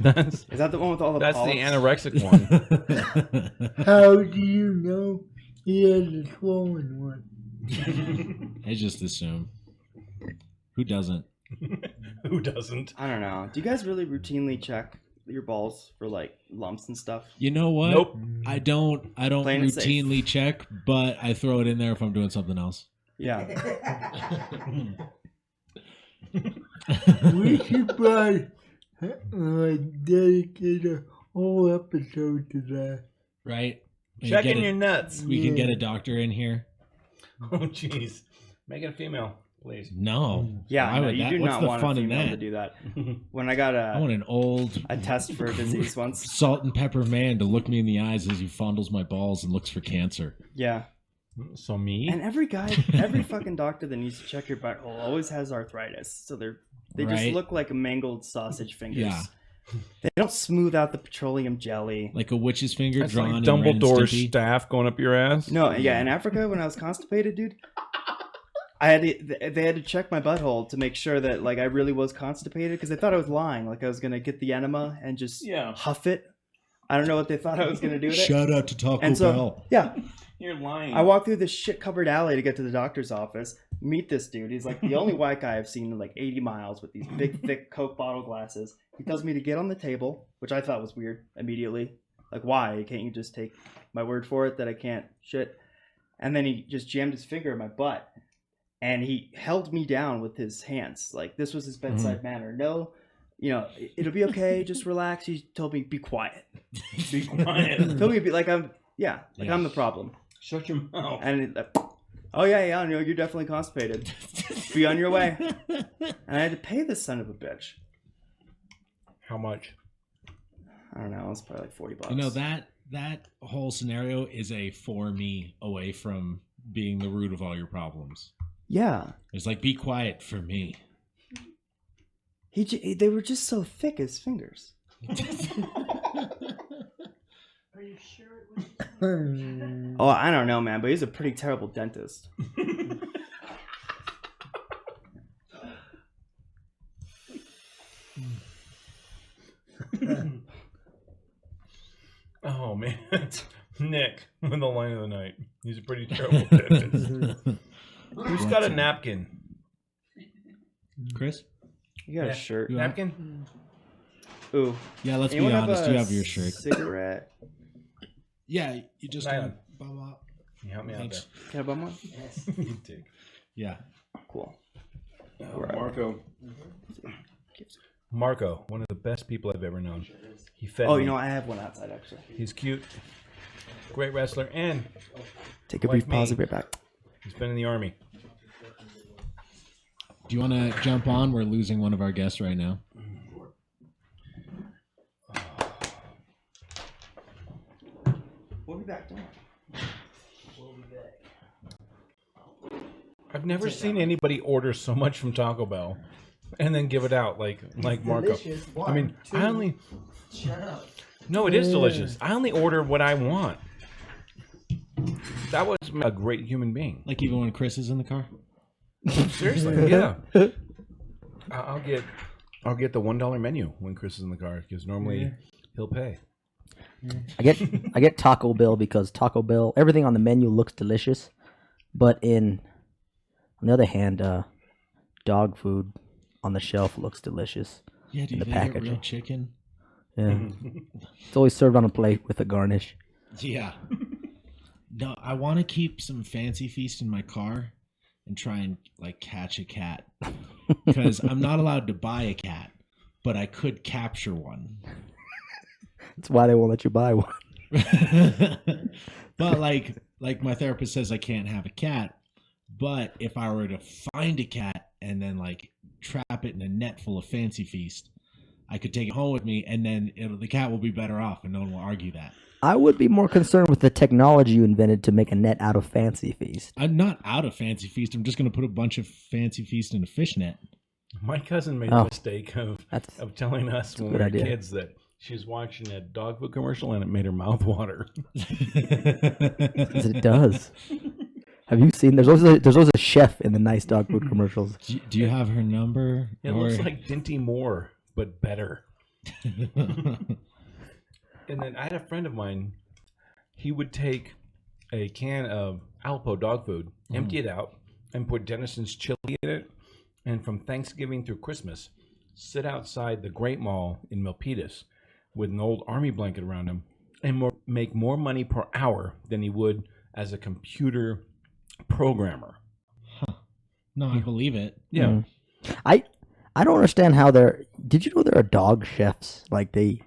That's Is that the one with all the the polyps? anorexic one. How do you know he has a swollen one? I just assume. Who doesn't? Who doesn't? I don't know. Do you guys really routinely check your balls for like lumps and stuff? You know what? Nope. I don't Playing it safe. routinely check, but I throw it in there if I'm doing something else. Yeah. We should probably dedicate a whole episode to that. Right? And Checking get your nuts. We can get a doctor in here. Oh, jeez. Make it a female, please. No. Yeah, Why no, would you that- do what's not the want a fun in female that? to do that. When I got I want an old a test for a disease once. salt and pepper man to look me in the eyes as he fondles my balls and looks for cancer. Yeah. So me? And every fucking doctor that needs to check your butthole always has arthritis. So they just Right. look like mangled sausage fingers. Yeah. They don't smooth out the petroleum jelly. Like a witch's finger That's drawn like in Ren and Dumbledore's Stimpy. staff going up your ass. No, yeah, in Africa when I was constipated, dude, they had to check my butthole to make sure that like I really was constipated because they thought I was lying, like I was gonna get the enema and just Yeah. huff it. I don't know what they thought I was gonna do with it. Shout out to Taco And so, Bell. yeah, You're lying. I walk through this shit-covered alley to get to the doctor's office. Meet this dude. He's like the only white guy I've seen in like 80 miles with these big, thick Coke bottle glasses. He tells me to get on the table, which I thought was weird immediately. Like, why? Can't you just take my word for it that I can't shit? And then he just jammed his finger in my butt. And he held me down with his hands. Like, this was his bedside manner. No, it'll be okay. Just relax. He told me, be quiet. Be quiet. Told me, I'm the problem. Shut your mouth. And oh yeah, no, you're definitely constipated. Be on your way. And I had to pay this son of a bitch. How much? I don't know. It was probably like $40. You know, that whole scenario is a for me away from being the root of all your problems. Yeah. It's like, be quiet for me. They were just so thick as fingers. Are you sure it was? Oh, I don't know, man, but he's a pretty terrible dentist. Oh, man. Nick, with the line of the night. He's a pretty terrible dentist. Who's got a napkin? Chris? You got a shirt. You Napkin? Ooh. Yeah, let's Anyone be have honest. a You have your shirt. Cigarette. Yeah, you just Nyland. bum up. Can you help me out Thanks. Can I bum one? there? You dig. Yeah. Cool. Marco. Marco, one of the best people I've ever known. He fed Oh, me. you know, I have one outside actually. He's cute. Great wrestler. And Take a Like brief pause. me. I'll be right back. he's been in the army. Do you want to jump on? We're losing one of our guests right now. We'll be back. Don't worry. I've never seen anybody order so much from Taco Bell and then give it out like Marco. Delicious. I mean, One, I only... Shut up. No, it is delicious. I only order what I want. That was a great human being. Like even when Chris is in the car? Seriously, yeah. I'll get the $1 menu when Chris is in the car because normally he'll pay. I get Taco Bell because Taco Bell, everything on the menu looks delicious, but on the other hand, dog food on the shelf looks delicious. Yeah, do you The think real packaging. chicken? Yeah, it's always served on a plate with a garnish. Yeah. No, I want to keep some fancy feast in my car and try and like catch a cat because I'm not allowed to buy a cat, but I could capture one. That's why they won't let you buy one. But like my therapist says, I can't have a cat. But if I were to find a cat and then like trap it in a net full of fancy feast, I could take it home with me, and then the cat will be better off, and no one will argue that. I would be more concerned with the technology you invented to make a net out of Fancy Feast. I'm not out of fancy feast. I'm just going to put a bunch of fancy feast in a fish net. My cousin made Oh. the mistake of telling us when we good were idea. kids that she was watching a dog food commercial and it made her mouth water. Because it does. Have you seen? There's always a chef in the nice dog food commercials. Do you have her number? It looks like Dinty Moore, but better. And then I had a friend of mine. He would take a can of Alpo dog food, empty it out, and put Denison's chili in it. And from Thanksgiving through Christmas, sit outside the Great Mall in Milpitas with an old army blanket around him and make more money per hour than he would as a computer programmer. No, I believe it. Yeah. I don't understand how they're. Did you know there are dog chefs? Like they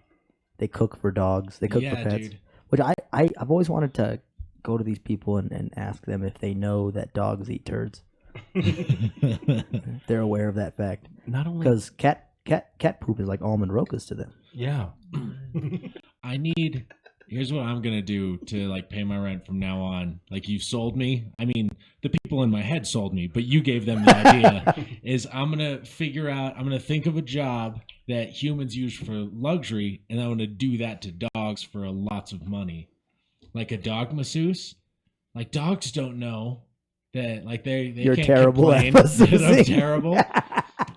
cook for dogs. They cook for pets. Dude. Which I've always wanted to go to these people and ask them if they know that dogs eat turds. They're aware of that fact. Not only Because cat poop is like almond rokas to them. yeah. Here's what I'm gonna do to like pay my rent from now on. Like you sold me. I mean, the people in my head sold me, but you gave them the idea. Is I'm gonna think of a job that humans use for luxury, and I'm gonna do that to dogs for lots of money. Like a dog masseuse. Like dogs don't know that. Like they You're can't terrible complain at that I'm masseusing. terrible.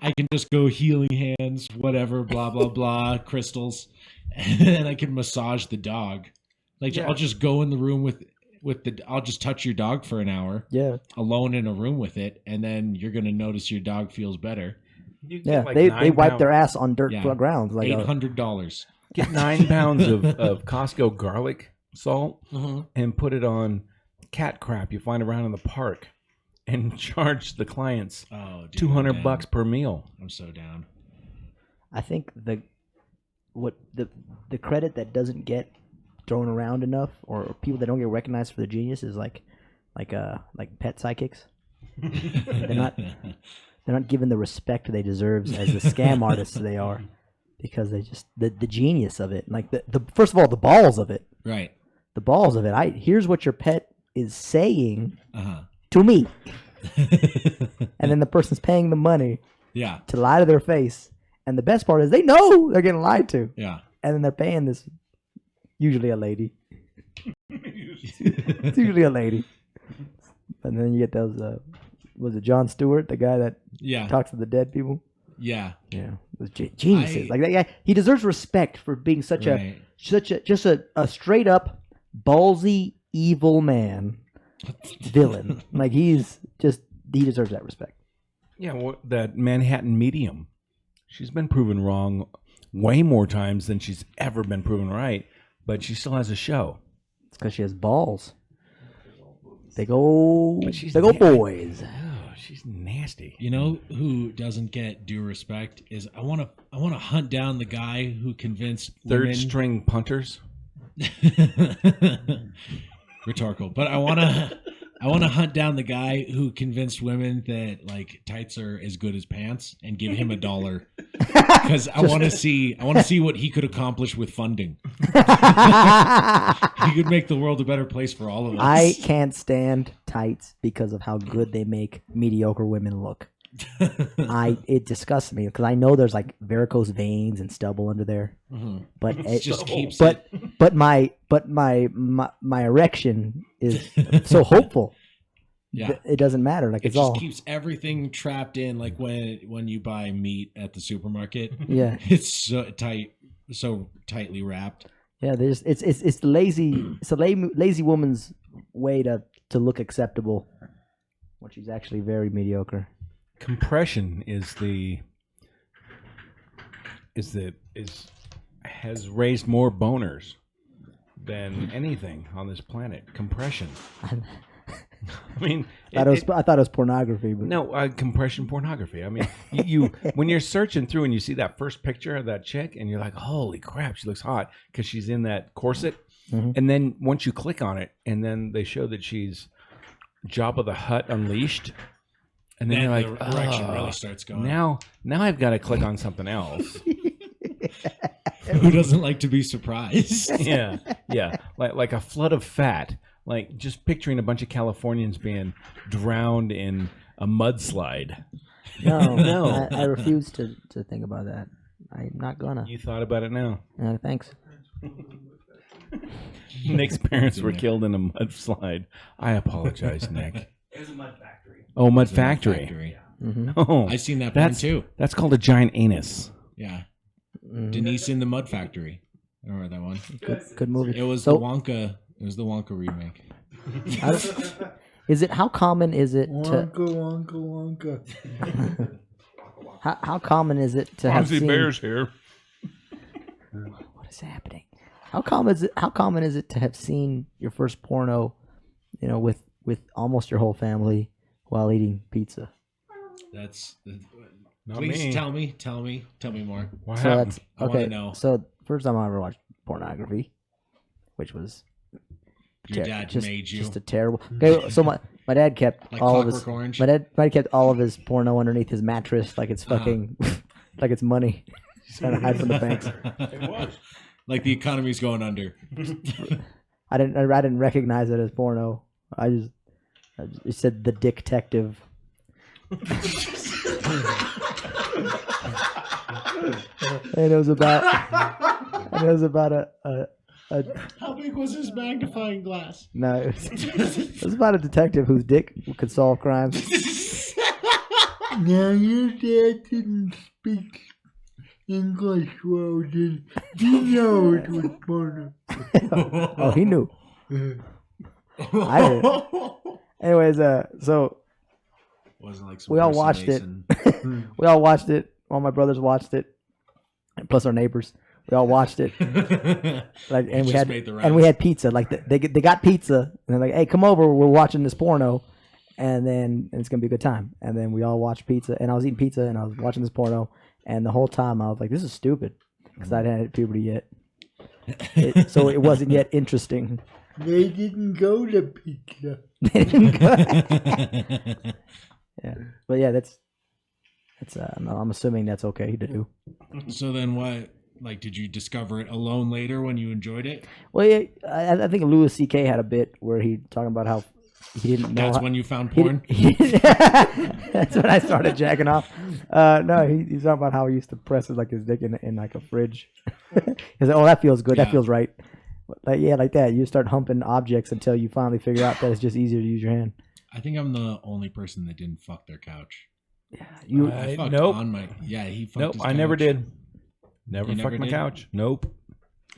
I can just go healing hands, whatever, blah blah blah, crystals, and then I can massage the dog. Like Yeah. I'll just go in the room I'll just touch your dog for an hour, Yeah. alone in a room with it, and then you're gonna notice your dog feels better. You get Yeah. like They 9 wipe their pounds- ass on dirt Yeah. grounds. Like $800. Get 9 pounds of Costco garlic salt and put it on cat crap you find around in the park, and charge the clients Oh, dude, $200 per meal. I'm so down. I think the credit that doesn't get thrown around enough, or people that don't get recognized for their genius, is like pet psychics. They're not given the respect they deserve as the scam artists they are, because they just the genius of it. Like the first of all, the balls of it. Right. The balls of it. Here's what your pet is saying Uh-huh. to me, and then the person's paying the money Yeah. to lie to their face. And the best part is they know they're getting lied to, Yeah. and then they're paying this. Usually a lady. It's usually a lady. And then you get those. Was it Jon Stewart, the guy that Yeah. talks to the dead people? Yeah. Yeah, those geniuses. Like that guy, he deserves respect for being such Right. a straight up ballsy evil man, villain. Like he deserves that respect. Yeah, that Manhattan medium. She's been proven wrong way more times than she's ever been proven right, but she still has a show. It's because she has balls. They go nasty. boys. Oh, she's nasty. You know who doesn't get due respect is I want to hunt down the guy who convinced Third women. string punters. Rhetorical, but I want to hunt down the guy who convinced women that like tights are as good as pants and give him $1 because I want to see what he could accomplish with funding. He could make the world a better place for all of us. I can't stand tights because of how good they make mediocre women look. It disgusts me because I know there's like varicose veins and stubble under there, but it just keeps but my erection is so hopeful. Yeah. It doesn't matter. Like It it's just all keeps everything trapped in, like when you buy meat at the supermarket. yeah. It's so tightly wrapped. Yeah, it's the lazy. It's a lazy woman's way to look acceptable when she's actually very mediocre. Compression has raised more boners than anything on this planet. Compression. I mean, I thought it was pornography, but no, compression pornography. I mean, you when you're searching through and you see that first picture of that chick, and you're like, "Holy crap, she looks hot," because she's in that corset. Mhm. And then once you click on it, and then they show that she's Jabba the Hutt unleashed, and then Then you're the like, erection "Oh, really starts going. now I've got to click on something else." Who doesn't like to be surprised? yeah, like a flood of fat. Like just picturing a bunch of Californians being drowned in a mudslide. no, No. I refuse to think about that. I'm not gonna. You thought about it now. Thanks. Nick's parents were killed in a mudslide. I apologize, Nick. It was a mud factory. Oh, Mud It's a Mud Factory. Mm-hmm. Oh, I've seen that porn that's too. That's called a giant anus. Yeah. Mm-hmm. Denise in the Mud Factory. I remember that one. Good movie. It was So- the Wonka. It was the Wonka remake. Is it how common is it to Wonka. how common is it to have seen here. what is happening? How common is it to have seen your first porno, with almost your whole family while eating pizza? That's. Not Please me. tell me more. What So happened? that's I wanna okay. know. So first time I ever watched pornography, which was Your dad made you. just a terrible. Okay, so my dad kept Like all of his. Clockwork Orange? My dad kept all of his porno underneath his mattress, like it's fucking, like it's money. He's trying to hide from the banks. It was. Like the economy's going under. I didn't recognize it as porno. It said the Dick-tective. And it was about a How big was his magnifying glass? no, it was about a detective whose dick could solve crimes. Now your dad didn't speak English well, did he? Know it was porno. Oh, he knew. I did. Anyways, so Wasn't like some we all Percy watched it. Mason. We all watched it. All my brothers watched it, and plus our neighbors. We all watched it. Like, and Just made the we rounds. had pizza. Like they got pizza, and they're like, "Hey, come over. We're watching this porno." And it's gonna be a good time. And then we all watched pizza, and I was eating pizza, and I was watching this porno, and the whole time I was like, "This is stupid," because I hadn't had puberty yet, so it wasn't yet interesting. They didn't go to pizza. They didn't go. Yeah, but yeah, that's I'm assuming that's okay to do. So then what? Like, did you discover it alone later when you enjoyed it? Well, yeah, I think Louis C.K. had a bit where he talking about how he didn't know. That's how, when you found he porn? that's when I started jacking off. No, he's talking about how he used to press his dick in like a fridge. He's like, "Oh, that feels good. Yeah. That feels right." Like, yeah, like that. You start humping objects until you finally figure out that it's just easier to use your hand. I think I'm the only person that didn't fuck their couch. You I fucked nope. on my. Yeah, he fucked Nope, his I never couch. did. Never You fucked never my did? couch. Nope.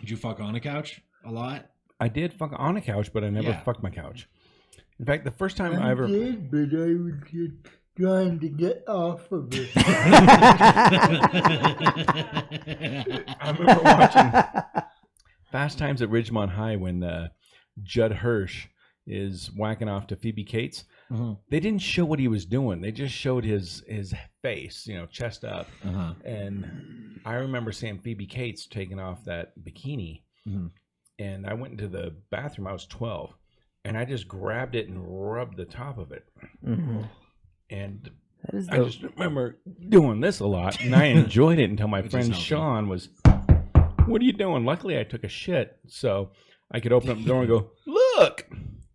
Did you fuck on a couch a lot? I did fuck on a couch, but I never Yeah. fucked my couch. In fact, the first time I I ever did, but I was just trying to get off of it. I remember watching Fast Times at Ridgemont High when Judd Hirsch is whacking off to Phoebe Cates. Uh-huh. They didn't show what he was doing. They just showed his face, chest up. Uh-huh. And I remember seeing Phoebe Cates taking off that bikini. Mhm. And I went into the bathroom. I was 12. And I just grabbed it and rubbed the top of it. Mhm. And That is I just remember doing this a lot. And I enjoyed it until my Which is friend healthy. Sean was, "What are you doing?" Luckily, I took a shit. So I could open up the door and go, "Look."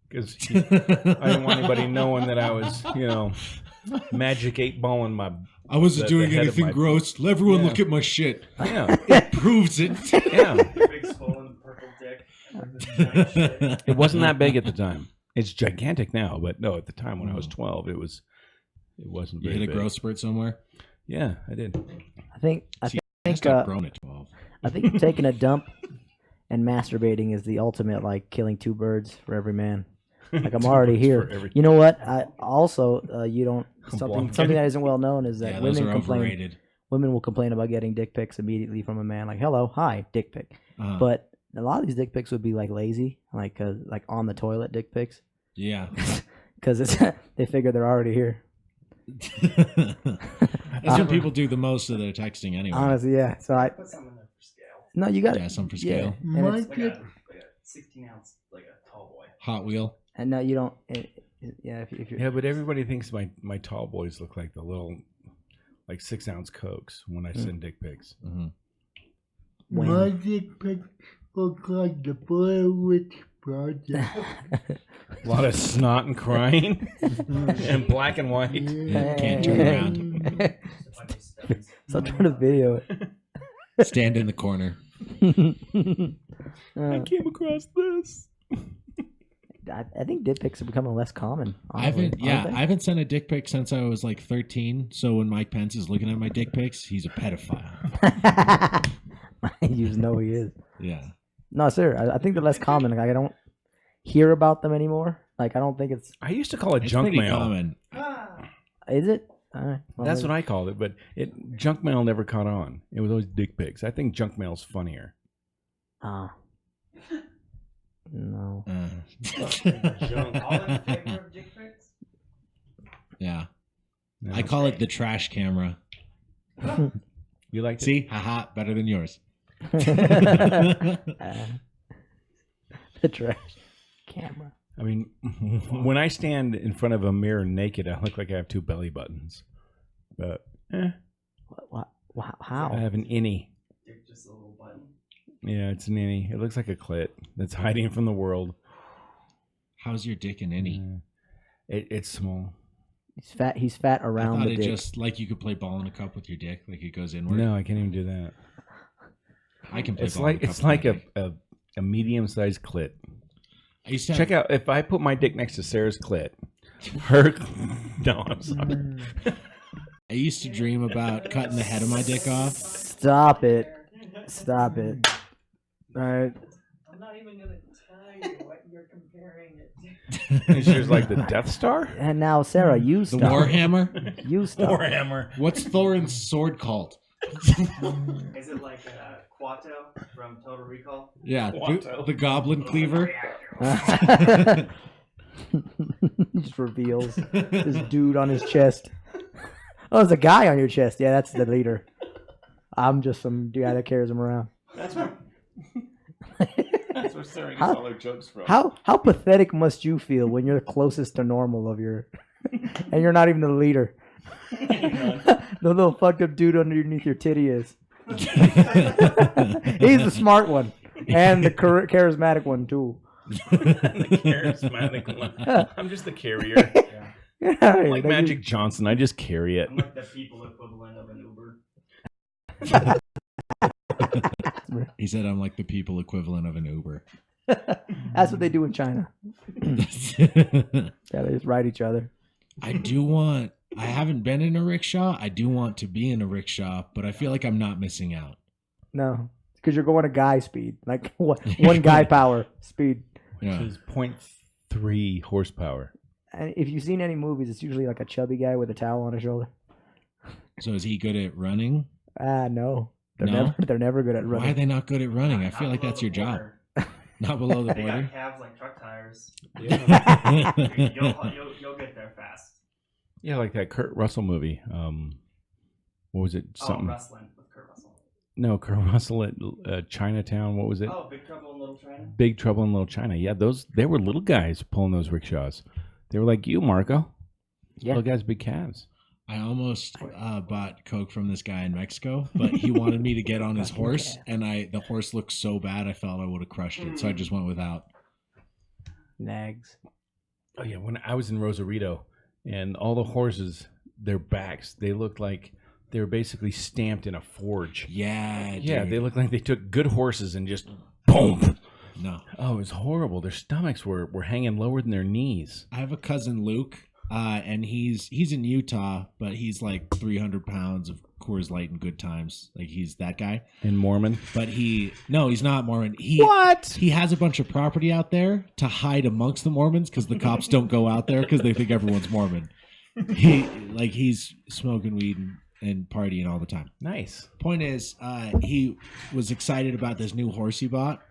Because I didn't want anybody knowing that I was, magic 8-balling my. I wasn't The doing head of anything my- gross. Let everyone Yeah. look at my shit. Yeah, It proves it. yeah. Big swollen purple dick. It wasn't that big at the time. It's gigantic now, but no, at the time when I was 12, it wasn't You very hit a big. growth spurt somewhere? Yeah, I did. I think I think stopped growing at 12. I think taking a dump and masturbating is the ultimate killing two birds for every man. Like I'm already here. You know what? I also you don't something that isn't well known is that Yeah, those women are complain. overrated. Women will complain about getting dick pics immediately from a man, like "Hello, hi, dick pic." Uh-huh. But a lot of these dick pics would be lazy, like on the toilet dick pics, Yeah. because they figure they're already here. That's when people do the most of their texting anyway. Honestly, yeah. So I Put some in there for scale. no, you got Yeah, some for scale. And, My it's, Like dick, a 16 ounce, like a tall boy. Hot wheel. and no, you don't. Yeah, if you're Yeah, but everybody thinks my tall boys look like the little, 6-ounce Cokes when I send dick pics. Mm-hmm. When- my dick pic look like the Blair Witch Project. A lot of snot and crying, and black and white. Can't turn around. So I'm trying to video it. Stand in the corner. I came across this. I think dick pics are becoming less common. Honestly, I haven't sent a dick pic since I was like 13. So when Mike Pence is looking at my dick pics, he's a pedophile. You just know he is. Yeah. No, sir. I think they're less common. Like I don't hear about them anymore. Like I don't think it's. I used to call it It's junk pretty mail. common. Is it? All right. Well, That's maybe. what I called it, but junk mail never caught on. It was always dick pics. I think junk mail's funnier. No. All in favor of dick pics? Yeah. No. I call it the trash camera. You like See? Haha, better than yours. The trash camera. I mean, when I stand in front of a mirror naked, I look like I have two belly buttons. But What? How? I have an innie. Dick, just a little button. Yeah, it's an innie. It looks like a clit that's hiding from the world. How's your dick and innie? It's small. He's fat I around thought the it dick. just like you could play ball in a cup with your dick, like it goes inward. No, I can't even do that. I can play It's ball in a like cup it's with my like dick. a medium-sized clit. I used to Check out if I put my dick next to Sarah's clit. Her no, I'm sorry. I used to dream about cutting the head of my dick off. Stop it. Stop it. All right. I'm not even gonna tell you what you're comparing it to. Is yours like the Death Star? And now, Sarah, you The stop. Warhammer? You stop. Warhammer. What's Thorin's sword called? Is it like Quato from Total Recall? Yeah, Watto. the Goblin Cleaver. He just reveals this dude on his chest. Oh, there's a guy on your chest. Yeah, that's the leader. I'm just some guy that carries him around. That's where Sarah gets How- all her jokes from. How pathetic must you feel when you're the closest to normal of your, and you're not even the leader? The little fucked up dude underneath your titty is. He's the smart one and the charismatic one too. The charismatic one. I'm just the carrier. I'm like Magic Johnson. I just carry it. I'm like the people equivalent of an Uber. He said I'm like the people equivalent of an Uber. That's what they do in China. Yeah, they just ride each other. I haven't been in a rickshaw. I do want to be in a rickshaw, but I feel like I'm not missing out. No, because you're going to guy speed, like one guy power speed. Yeah. Which is 0.3 horsepower. And if you've seen any movies, it's usually like a chubby guy with a towel on his shoulder. So is he good at running? No, No? they're never good at Why are running. they not good at running? I feel like that's your job. Not below the They border. got calves like truck tires. Yeah. You'll get there fast. Yeah, like that Kurt Russell movie. What was it? Oh, Something? wrestling with Kurt Russell. No, Kurt Russell at Chinatown. What was it? Oh, Big Trouble in Little China. Big Trouble in Little China. Yeah, they were little guys pulling those rickshaws. They were like you, Marco. Yeah. Little guys, big calves. I almost bought Coke from this guy in Mexico, but he wanted me to get on his horse, and the horse looked so bad I felt I would have crushed it, so I just went without. Nags. Oh yeah, when I was in Rosarito, and all the horses, their backs, they looked like they were basically stamped in a forge. Yeah, Yeah, dude. they looked like they took good horses and just boom. No. Oh, it was horrible. Their stomachs were hanging lower than their knees. I have a cousin, Luke, and he's in Utah, but he's like 300 pounds of Coors Light and Good Times. Like, he's that guy. And Mormon. But no, he's not Mormon. What? He has a bunch of property out there to hide amongst the Mormons because the cops don't go out there because they think everyone's Mormon. He's smoking weed and partying all the time. Nice. Point is, he was excited about this new horse he bought.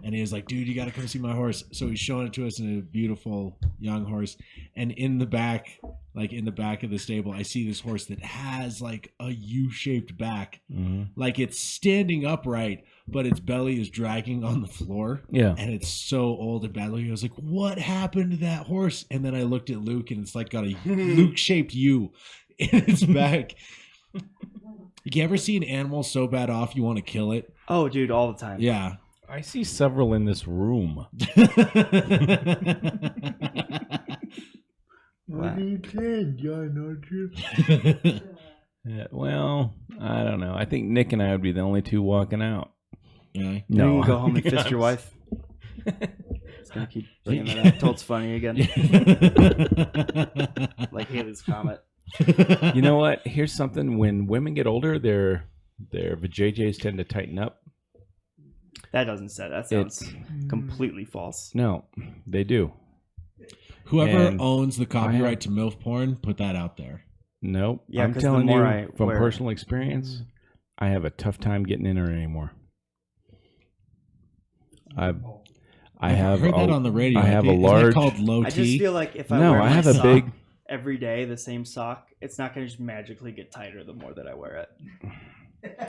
And he was like, dude, you got to come see my horse. So he's showing it to us in a beautiful young horse. And in the back of the stable, I see this horse that has like a U-shaped back. Mm-hmm. Like it's standing upright, but its belly is dragging on the floor. Yeah. And it's so old and badly. I was like, what happened to that horse? And then I looked at Luke, and it's like got a Luke-shaped U in its back. You ever see an animal so bad off you want to kill it? Oh, dude, all the time. Yeah. I see several in this room. What are you saying, John, aren't you? Yeah, well, I don't know. I think Nick and I would be the only two walking out. Yeah. No, you go home and fist your wife. gonna keep bringing that up until it's funny again. Like Haley's Comet. You know what? Here's something. When women get older, their vajayjays tend to tighten up. That doesn't say. That sounds completely false. No, they do. Whoever And owns the copyright to MILF porn, put that out there. Nope. Yeah, I'm 'cause the telling more you I from wear- personal experience, I have a tough time getting in her anymore. I I've have heard that a- on the radio. I have a Isn't that large. called low I just T. feel like if I No, wear I my have a sock big. every day, the same sock, it's not gonna just magically get tighter the more that I wear it.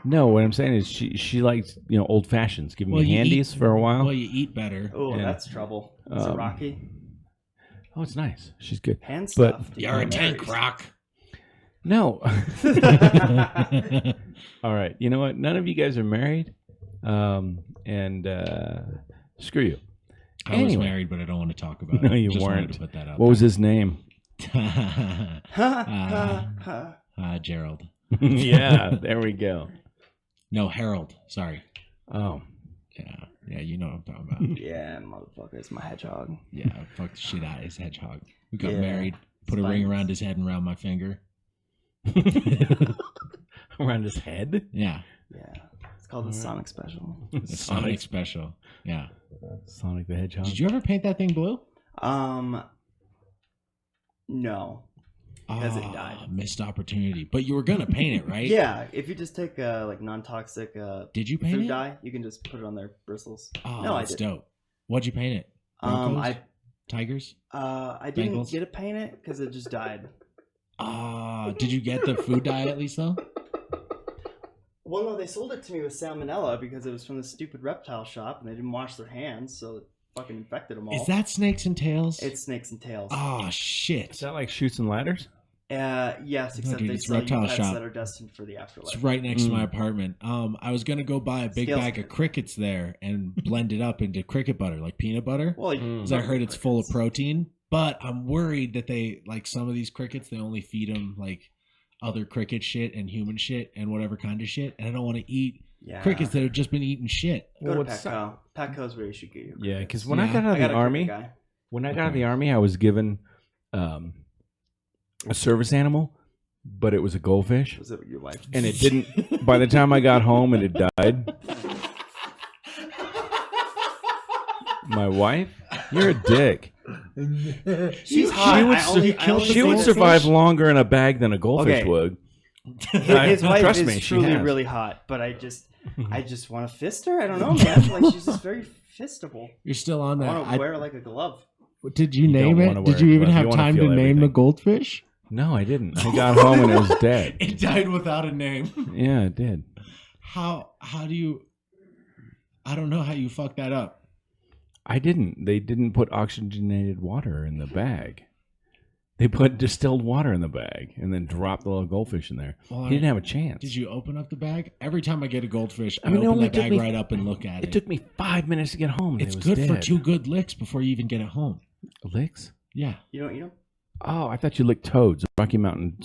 No, what I'm saying is she likes old fashions. Give me you handies eat- for a while. Well, you eat better. Oh, And, that's trouble. Is it Rocky? Oh, it's nice. She's good. Hand But- stuff. You're a tank rock. No. All right. You know what? None of you guys are married. And screw you. I was Anyway. married, but I don't want to talk about it. No, you Just wanted weren't. to put that out What was his name? there. Gerald. Yeah, there we go. No, Harold. Sorry. Oh, Yeah, you know what I'm talking about. Yeah, motherfucker, it's my hedgehog. Yeah, I fucked the shit out of his hedgehog. We got Yeah, married, put a ring spines. around his head and around my finger. around his head. Yeah, Yeah, it's called the Sonic Special. the Sonic special. Yeah. Sonic the Hedgehog. Did you ever paint that thing blue? No, because it Ah, died. Missed opportunity. But you were gonna paint it, right? Yeah, if you just take like non-toxic Did you paint food it? dye, you can just put it on their bristles. Oh, No, I that's didn't. dope. What'd you paint it? Broncos? Tigers? I didn't Bengals? get to paint it because it just died. Did you get the food dye at least though? Well, no, they sold it to me with salmonella because it was from the stupid reptile shop and they didn't wash their hands, so it fucking infected them all. Is that snakes and tails? It's snakes and tails. Oh Is shit! that like Shoots and Ladders? Yes, except dude, they it's sell you reptile pets shop. that are destined for the afterlife. It's right next to my apartment. I was gonna go buy a big Scales. bag of crickets there and blend it up into cricket butter, like peanut butter. Well, Because I heard it's full of protein. But I'm worried that they like some of these crickets. They only feed them like other cricket shit and human shit and whatever kind of shit. And I don't want to eat crickets that have just been eating shit. Go to what's Petco. Petco's where you should get your Yeah, crickets. because when I got out I of got the a army, cricket guy. when I got out of the army, I was given a service animal, but it was a goldfish, Was it your wife? and it didn't. By the time I got home, it had died. My wife, you're a dick. She's hot. She would survive longer in a bag than a goldfish Okay. would. His wife Trust is me, she truly has. really hot, but I just want to fist her. I don't know, man. Like she's just very fistable. You're still on I that. want to wear her like a glove. Did you You name don't wanna it? wear Did you it, even but you have wanna time to feel name the everything. goldfish? No, I didn't. I got home and it was dead. It died without a name. Yeah, it did. How do you? I don't know how you fuck that up. I didn't. They didn't put oxygenated water in the bag. They put distilled water in the bag and then dropped the little goldfish in there. Well, He didn't have a chance. Did you open up the bag? Every time I get a goldfish, I I mean, it open only that took bag me- right up and look at it. It took me 5 minutes to get home. And It's it was good for dead. 2 good licks before you even get it home. licks. Yeah. You don't eat them? Oh, I thought you licked toads. Rocky Mountain